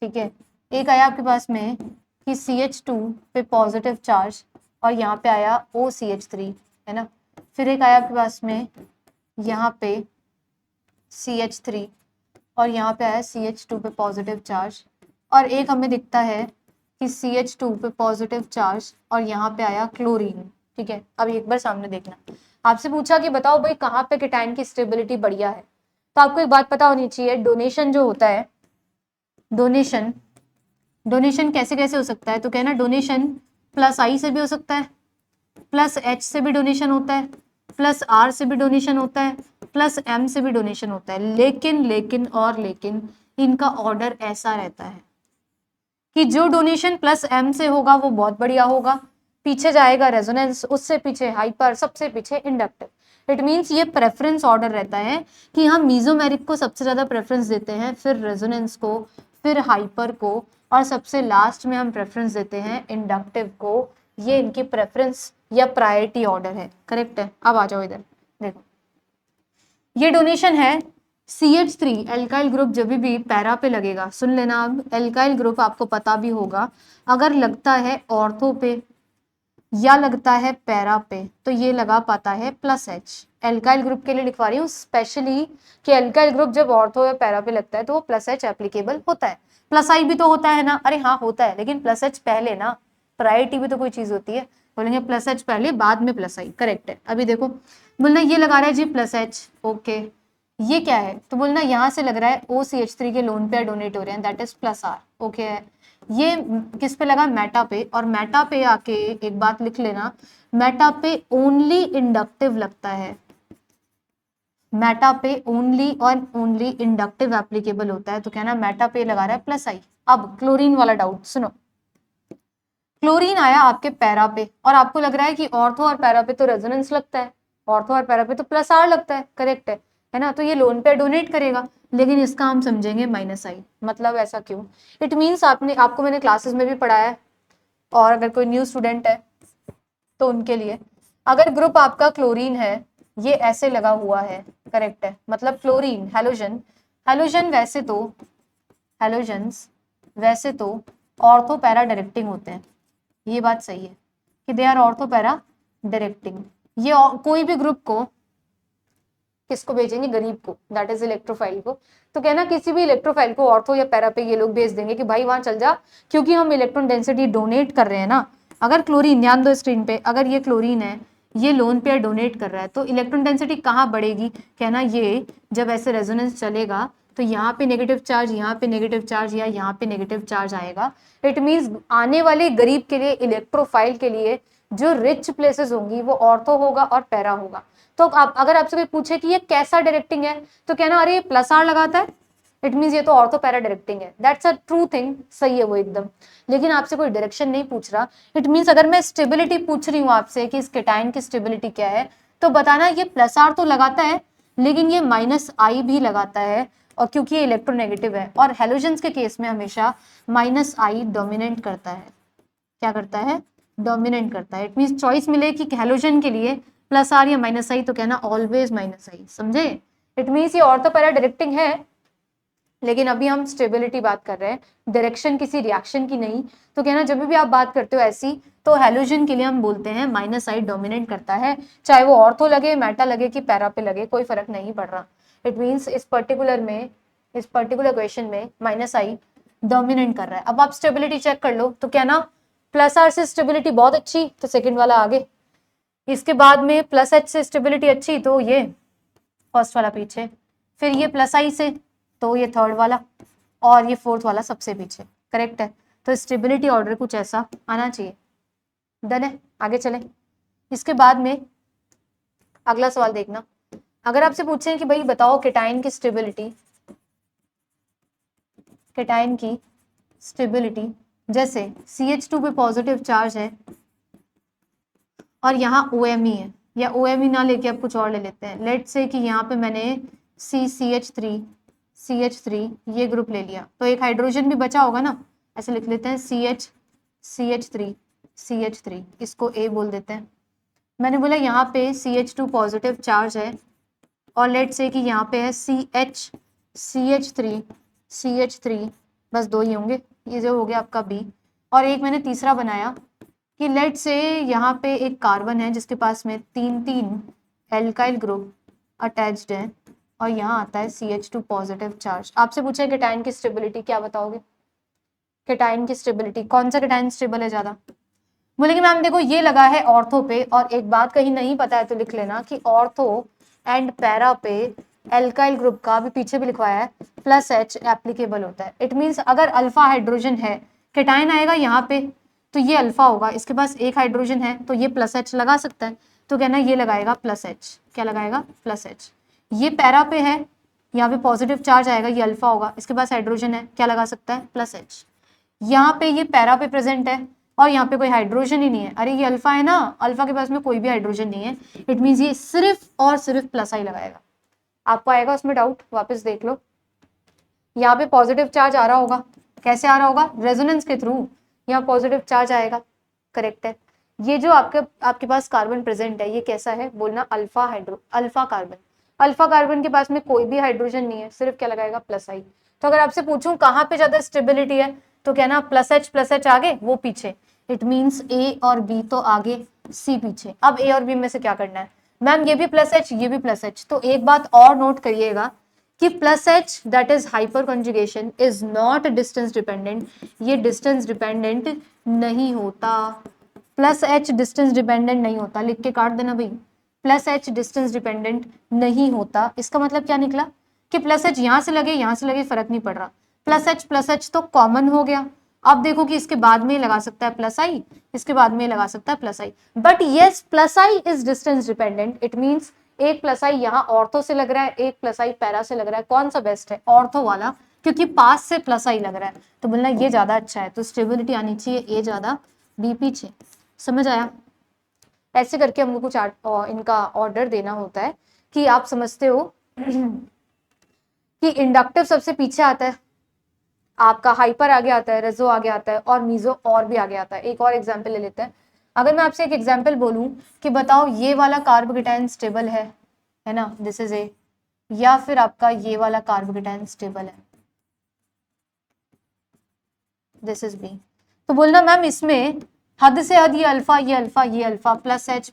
ठीक है। एक आया आपके पास में कि CH2 पे पॉजिटिव चार्ज और यहाँ पे आया OCH3, है ना। फिर एक आया आपके पास में यहाँ पे CH3 और यहाँ पे आया CH2 पे पॉजिटिव चार्ज, और एक हमें दिखता है कि CH2 पे पॉजिटिव चार्ज और यहाँ पे आया क्लोरीन, ठीक है। अब एक बार सामने देखना, आपसे पूछा कि बताओ भाई कहाँ पे कैटायन की स्टेबिलिटी बढ़िया है, तो आपको एक बात पता होनी चाहिए, डोनेशन जो होता है, डोनेशन, डोनेशन कैसे कैसे हो सकता है, तो कहना डोनेशन प्लस आई से भी हो सकता है, प्लस एच से भी डोनेशन होता है, प्लस आर से भी डोनेशन होता है, प्लस एम से भी डोनेशन होता है। लेकिन इनका ऑर्डर ऐसा रहता है कि जो डोनेशन प्लस एम से होगा वो बहुत बढ़िया होगा, पीछे जाएगा रेजोनेंस, उससे पीछे हाइपर, सबसे पीछे इंडक्टिव। इट मीन्स ये प्रेफरेंस ऑर्डर रहता है कि हम मीजोमेरिक को सबसे ज्यादा प्रेफरेंस देते हैं, फिर रेजोनेंस को, फिर हाइपर को, और सबसे लास्ट में हम प्रेफरेंस देते हैं इंडक्टिव को। ये इनकी प्रेफरेंस या प्रायोरिटी ऑर्डर है। करेक्ट है। अब आ जाओ इधर, देखो ये डोनेशन है CH3 एल्काइल ग्रुप जब भी पैरा पे लगेगा, सुन लेना, अब एल्काइल ग्रुप आपको पता भी होगा, अगर लगता है ऑर्थो पे या लगता है पैरा पे तो ये लगा पाता है प्लस एच। एल्काइल ग्रुप के लिए लिखवा रही हूँ स्पेशली कि एल्काइल ग्रुप जब ऑर्थो या पैरा पे लगता है तो वो प्लस एच एप्लीकेबल होता है। प्लस आई भी तो होता है ना, अरे हाँ होता है, लेकिन प्लस एच पहले ना, प्रायोरिटी भी तो कोई चीज होती है, बोलेंगे प्लस एच पहले बाद में प्लस आई। करेक्ट है। अभी देखो बोलना ये लगा रहा है जी प्लस एच, ओके, ये क्या है, तो बोलना यहाँ से लग रहा है OCH3 के लोन पेयर डोनेट हो रहे हैं, that is plus R, okay है। ये किस पे लगा, मेटा पे, और मेटा पे आके एक बात लिख लेना, मेटा पे ओनली इंडक्टिव लगता है, मेटा पे ओनली और ओनली इंडक्टिव एप्लीकेबल होता है, तो कहना मेटा पे लगा रहा है प्लस आई। अब क्लोरीन वाला डाउट सुनो, क्लोरीन आया आपके पैरा पे और आपको लग रहा है कि ऑर्थो और पैरा पे तो रेजोनेंस लगता है, ऑर्थो और पैरा पे तो प्लस आर लगता है, करेक्ट है ना, तो ये लोन पे डोनेट करेगा, लेकिन इसका हम समझेंगे माइनस आई। मतलब ऐसा क्यों? इट मीन्स आपको मैंने क्लासेस में भी पढ़ाया है, और अगर कोई न्यू स्टूडेंट है तो उनके लिए, अगर ग्रुप आपका क्लोरीन है, ये ऐसे लगा हुआ है, करेक्ट है, मतलब क्लोरीन हैलोजन, हैलोजन वैसे तो ऑर्थो पैरा डायरेक्टिंग होते हैं, ये बात सही है कि they are ortho para directing. ये कोई भी ग्रुप को किसको भेजेंगे, गरीब को, दैट इज इलेक्ट्रोफाइल को, तो कहना किसी भी इलेक्ट्रोफाइल को ऑर्थो या पैरा पे ये लोग भेज देंगे कि भाई वहां चल जा, क्योंकि हम इलेक्ट्रॉन डेंसिटी डोनेट कर रहे हैं ना। अगर क्लोरीन, ध्यान दो स्क्रीन पे, अगर ये क्लोरीन है, ये लोन पेयर डोनेट कर रहा है, तो इलेक्ट्रॉन डेंसिटी कहाँ बढ़ेगी, कहना ये जब ऐसे रेजोनेंस चलेगा तो यहाँ पे नेगेटिव चार्ज, यहाँ पे नेगेटिव चार्ज, या यहाँ पे नेगेटिव चार्ज आएगा। इट मीन्स आने वाले गरीब के लिए, इलेक्ट्रोफाइल के लिए जो रिच प्लेसेस होंगी वो ऑर्थो होगा और पैरा होगा। तो आप अगर आपसे कोई पूछे कि ये कैसा डायरेक्टिंग है, तो कहना अरे ये प्लस आर लगाता है, इट मीन्स ये तो ऑर्थो पैरा डायरेक्टिंग है, दैट्स अ ट्रू थिंग, सही है वो एकदम। लेकिन आपसे कोई डायरेक्शन नहीं पूछ रहा, इट मीन्स अगर मैं स्टेबिलिटी पूछ रही हूँ आपसे कि इस कैटायन की स्टेबिलिटी क्या है, तो बताना ये प्लस आर तो लगाता है, लेकिन ये माइनस आई भी लगाता है, और क्योंकि ये इलेक्ट्रोनेगेटिव है, और हेलोजेंस के केस में हमेशा माइनस आई डोमिनेट करता है। क्या करता है? डोमिनेट करता है। इट मीन्स चॉइस मिले कि हेलोजन के लिए प्लस आर या माइनस आई, तो कहना ऑलवेज माइनस आई, समझे? इट मीन्स ये ऑर्थो पैरा डायरेक्टिंग है, लेकिन अभी हम स्टेबिलिटी बात कर रहे हैं, डायरेक्शन किसी रिएक्शन की नहीं। तो कहना जब भी आप बात करते हो ऐसी, तो हैलोजन के लिए हम बोलते हैं माइनस आई डोमिनेट करता है, चाहे वो ऑर्थो लगे, मेटा लगे कि पैरा पे लगे, कोई फर्क नहीं पड़ रहा। इट मीन्स इस पर्टिकुलर क्वेश्चन में माइनस आई डोमिनेट कर रहा है। अब आप स्टेबिलिटी चेक कर लो, तो कहना प्लस आर से स्टेबिलिटी बहुत अच्छी, तो सेकेंड वाला आगे, इसके बाद में प्लस एच से स्टेबिलिटी अच्छी, तो ये फर्स्ट वाला पीछे, फिर ये प्लस आई से, तो ये थर्ड वाला, और ये फोर्थ वाला सबसे पीछे। करेक्ट है। तो स्टेबिलिटी ऑर्डर कुछ ऐसा आना चाहिए। डन है, आगे चले। इसके बाद में अगला सवाल देखना, अगर आपसे पूछे कि भाई बताओ केटाइन की स्टेबिलिटी, जैसे CH2 पे पॉजिटिव चार्ज है और यहाँ OMe है, या OMe ना लेके आप कुछ और ले लेते हैं, लेट से कि यहाँ पे मैंने CH3 ये ग्रुप ले लिया, तो एक हाइड्रोजन भी बचा होगा ना, ऐसे लिख लेते हैं CH3, इसको A बोल देते हैं। मैंने बोला यहाँ पे CH2 पॉजिटिव चार्ज है और लेट से कि यहाँ पे है CH3, बस दो ही होंगे, ये जो हो गया आपका B। और एक मैंने तीसरा बनाया कि लेट से यहाँ पे एक कार्बन है जिसके पास में तीन एल्काइल ग्रुप अटैच्ड है और यहाँ आता है CH2 पॉजिटिव चार्ज। आपसे पूछा है केटाइन की स्टेबिलिटी, क्या बताओगे? केटाइन की स्टेबिलिटी, कौन सा केटाइन स्टेबल है ज्यादा? बोलेंगे मैम देखो ये लगा है ऑर्थो पे, और एक बात कहीं नहीं पता है तो लिख लेना कि ऑर्थो एंड पैरा पे एल्काइल ग्रुप का भी पीछे भी लिखवाया है प्लस H एप्लीकेबल होता है। इट मीन्स अगर अल्फा हाइड्रोजन है, केटाइन आएगा यहाँ पे, तो ये अल्फा होगा, इसके पास एक हाइड्रोजन है तो ये प्लस H लगा सकता है, तो कहना ये लगाएगा प्लस H। क्या लगाएगा? Plus H। ये पैरा पे है, यहाँ पे पॉजिटिव चार्ज आएगा, ये अल्फा होगा, इसके पास हाइड्रोजन है, क्या लगा सकता है? Plus H। यहाँ पे ये पैरा पे प्रेजेंट है और यहाँ पे कोई हाइड्रोजन ही नहीं है, अरे ये अल्फा है ना, अल्फा के पास में कोई भी हाइड्रोजन नहीं है, इट मीन्स ये सिर्फ और सिर्फ प्लस आई लगाएगा। आपको आएगा उसमें डाउट? वापस देख लो, यहाँ पे पॉजिटिव चार्ज आ रहा होगा, कैसे आ रहा होगा? रेजोनेंस के थ्रू यहाँ पॉजिटिव चार्ज आएगा। करेक्ट है। ये जो आपके पास कार्बन प्रेजेंट है, ये कैसा है? बोलना अल्फा कार्बन। अल्फा कार्बन के पास में कोई भी हाइड्रोजन नहीं है, सिर्फ क्या लगाएगा? प्लस आई। तो अगर आपसे पूछूं कहाँ पे ज्यादा स्टेबिलिटी है, तो कहना प्लस एच आगे, वो पीछे। इट मीन्स A और B तो आगे, C पीछे। अब A और B में से क्या करना है? मैम ये भी प्लस एच, ये भी प्लस एच, तो एक बात और नोट करिएगा कि plus H that is hyper conjugation is not distance dependent, ये डिस्टेंस डिपेंडेंट नहीं होता। प्लस एच डिस्टेंस डिपेंडेंट नहीं होता, लिख के काट देना भाई, प्लस एच डिस्टेंस डिपेंडेंट नहीं होता। इसका मतलब क्या निकला कि प्लस एच यहाँ से लगे फर्क नहीं पड़ रहा, प्लस एच तो कॉमन हो गया। अब देखो कि इसके बाद में लगा सकता है प्लस आई, इसके बाद में लगा सकता है plus I, but yes plus I is distance dependent. It means एक प्लस आई यहाँ ऑर्थो से लग रहा है, एक प्लस आई पैरा से लग रहा है, कौन सा बेस्ट है? ऑर्थो वाला, क्योंकि पास से प्लस आई लग रहा है, तो बोलना ये ज्यादा अच्छा है, तो स्टेबिलिटी आनी चाहिए ए ज्यादा बी पीछे। समझ आया? ऐसे करके हमको कुछ इनका ऑर्डर देना होता है कि आप समझते हो कि इंडक्टिव सबसे पीछे आता है, आपका हाइपर आगे आता है, रेजो आगे आता है, और मीजो और भी आगे आता है। एक और एग्जांपल ले लेते हैं। अगर मैं आपसे एक एग्जांपल बोलूं कि बताओ ये वाला कार्बोकेटाइन स्टेबल है ना, दिस इज ए, या फिर आपका ये वाला कार्बोकेटाइन स्टेबल है, दिस इज बी, तो बोलना मैम इसमें हद से हद ये अल्फा प्लस एच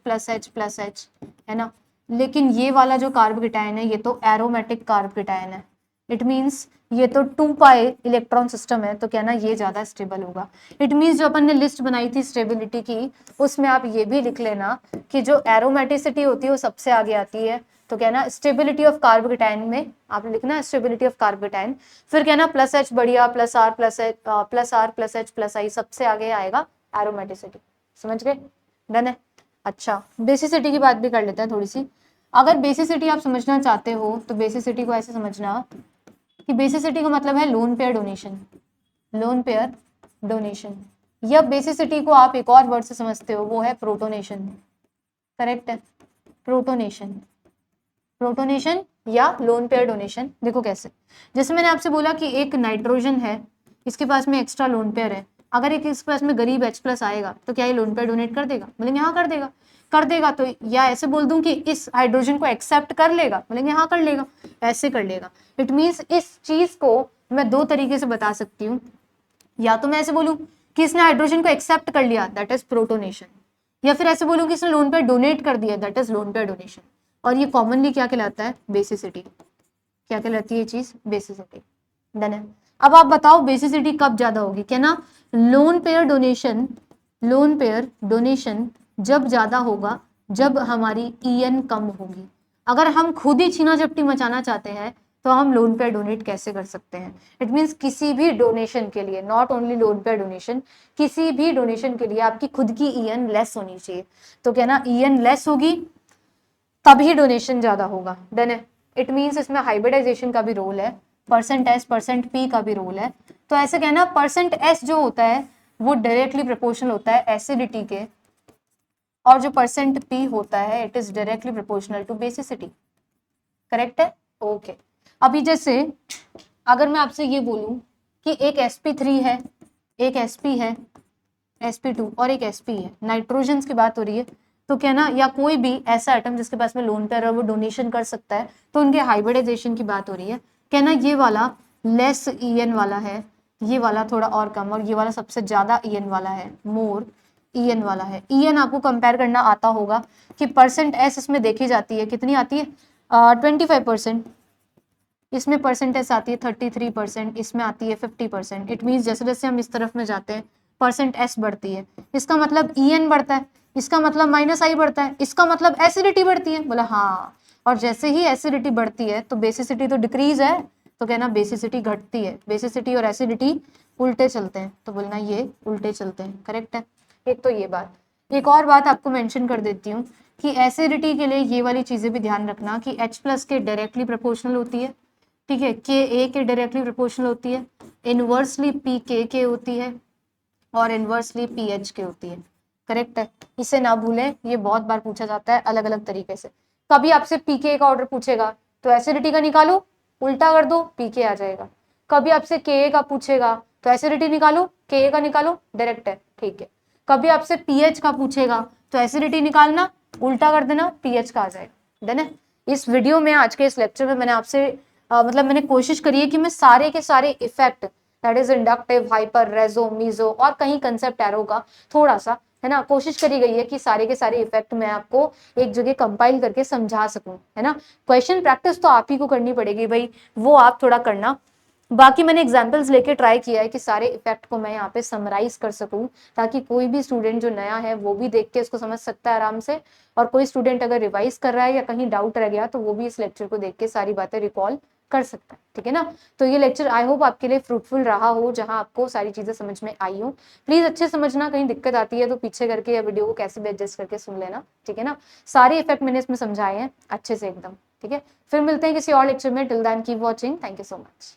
है ना, लेकिन ये वाला जो कार्बोकेटाइन है ये तो एरोमेटिक कार्बोकेटाइन है। इट मीन्स ये तो 2 पाई इलेक्ट्रॉन सिस्टम है, तो कहना ये ज्यादा स्टेबल होगा। इट मीन्स जो अपन ने लिस्ट बनाई थी स्टेबिलिटी की, उसमें आप ये भी लिख लेना कि जो एरोमेटिसिटी होती है वो सबसे आगे आती है, तो कहना स्टेबिलिटी ऑफ कार्बोकेटाइन में आप लिखना स्टेबिलिटी ऑफ कार्बोकेटाइन, फिर कहना प्लस एच बढ़िया, plus R plus H plus I, सबसे आगे आएगा एरोमेटिसिटी। समझ गए? डन है। अच्छा, बेसिसिटी की बात भी कर लेते हैं थोड़ी सी। अगर बेसिसिटी आप समझना चाहते हो तो बेसिसिटी को ऐसे समझना कि बेसिसिटी का मतलब है लोन पेयर डोनेशन, या बेसिसिटी को आप एक और वर्ड से समझते हो, वो है प्रोटोनेशन। करेक्ट है, प्रोटोनेशन या लोन पेयर डोनेशन। देखो कैसे, जैसे मैंने आपसे बोला कि एक नाइट्रोजन है, इसके पास में एक्स्ट्रा लोन पेयर है, अगर एक इस पास में गरीब H+ आएगा तो क्या ये लोन पेयर डोनेट कर देगा? बोलेंगे हाँ कर देगा। कर देगा तो या ऐसे बोल दूं कि इस हाइड्रोजन को एक्सेप्ट कर लेगा? बोलेंगे हाँ कर लेगा, ऐसे कर लेगा। इट मीन्स इस चीज को मैं दो तरीके से बता सकती हूँ। या तो मैं ऐसे बोलूं कि इसने हाइड्रोजन को एक्सेप्ट कर लिया, दैट इज प्रोटोनेशन, या फिर ऐसे बोलूं कि इसने लोन पेयर डोनेट कर दिया, that is lone pair donation. और ये कॉमनली क्या कहलाता है? बेसिसिटी। क्या कहलाती है ये चीज? बेसिसिटी। डन है। अब आप बताओ बेसिसिटी कब ज्यादा होगी? क्या ना, लोन पेयर डोनेशन जब ज्यादा होगा जब हमारी EN कम होगी। अगर हम खुद ही छीना झपटी मचाना चाहते हैं तो हम लोन पेयर डोनेट कैसे कर सकते हैं? इट मीन्स किसी भी डोनेशन के लिए, not only lone pair donation, किसी भी डोनेशन के लिए आपकी खुद की EN लेस होनी चाहिए। तो क्या ना, EN लेस होगी तभी डोनेशन ज्यादा होगा। डन है। इट मीन्स इसमें हाइब्रिडाइजेशन का भी रोल है, %S %P का भी रोल है। तो ऐसे कहना %S जो होता है वो डायरेक्टली प्रोपोर्शनल होता है एसिडिटी के, और जो %P होता है it is directly proportional to basicity. Correct है? ओके। अभी जैसे अगर मैं आपसे ये बोलूं कि एक sp3 है, एक sp है, sp2 और एक sp है, नाइट्रोजन की बात हो रही है, तो क्या ना, या कोई भी ऐसा एटम जिसके पास में लोन पेयर है वो डोनेशन कर सकता है, तो उनके हाइब्रिडाइजेशन की बात हो रही है। क्या ना, ये वाला लेस EN वाला है, ये वाला थोड़ा और कम, और ये वाला सबसे ज्यादा EN वाला है, मोर EN वाला है। EN आपको कंपेयर करना आता होगा कि %S इसमें देखी जाती है, कितनी आती है? 25%। इसमें %S आती है 33%, इसमें आती है 50%। इट मीन्स जैसे जैसे हम इस तरफ में जाते हैं %S बढ़ती है, इसका मतलब EN बढ़ता है, इसका मतलब -I बढ़ता है, इसका मतलब एसिडिटी बढ़ती है। बोला हाँ। और जैसे ही एसिडिटी बढ़ती है तो बेसिसिटी तो डिक्रीज है, तो कहना बेसिसिटी घटती है। बेसिसिटी और एसिडिटी उल्टे चलते हैं, तो बोलना ये उल्टे चलते हैं। करेक्ट है? एक तो ये बात। एक और बात आपको मेंशन कर देती हूँ कि एसिडिटी के लिए ये वाली चीजें भी ध्यान रखना कि H+ के डायरेक्टली प्रोपोर्शनल होती है, ठीक है, Ka के डायरेक्टली प्रोपोर्शनल होती है, इनवर्सली Pk के होती है, और इनवर्सली PH के होती है। करेक्ट है? इसे ना भूलें, ये बहुत बार पूछा जाता है अलग अलग तरीके से। कभी आपसे Pk का ऑर्डर पूछेगा तो एसिडिटी का निकालो, उल्टा कर दो, Pk आ जाएगा। कभी आपसे Ka का पूछेगा तो एसिडिटी निकालो, Ka का निकालो, डायरेक्ट है, ठीक है। कभी आपसे pH का पूछेगा तो एसिडिटी निकालना, उल्टा कर देना, pH का आ जाएगा। डन है? इस वीडियो में, आज के इस लेक्चर में मैंने आपसे मतलब मैंने कोशिश करी है कि मैं सारे के सारे effect, that is inductive, hyper, reso, meso और कहीं कंसेप्ट एरो का थोड़ा सा, है ना, कोशिश करी गई है कि सारे के सारे इफेक्ट मैं आपको एक जगह कंपाइल करके समझा सकूं, है ना। क्वेश्चन प्रैक्टिस तो आप ही को करनी पड़ेगी भाई, वो आप थोड़ा करना। बाकी मैंने एग्जाम्पल्स लेके ट्राई किया है कि सारे इफेक्ट को मैं यहाँ पे समराइज कर सकूं, ताकि कोई भी स्टूडेंट जो नया है वो भी देख के इसको समझ सकता है आराम से, और कोई स्टूडेंट अगर रिवाइज कर रहा है या कहीं डाउट रह गया तो वो भी इस लेक्चर को देख के सारी बातें रिकॉल कर सकता है। ठीक है ना? तो ये लेक्चर आई होप आपके लिए फ्रूटफुल रहा हो, जहां आपको सारी चीजें समझ में आई हो। प्लीज अच्छे समझना, कहीं दिक्कत आती है तो पीछे करके या वीडियो को कैसे भी एडजस्ट करके सुन लेना। ठीक है ना? सारे इफेक्ट मैंने इसमें समझाए हैं अच्छे से एकदम। ठीक है, फिर मिलते हैं किसी और लेक्चर में। Till then keep watching. Thank you so much.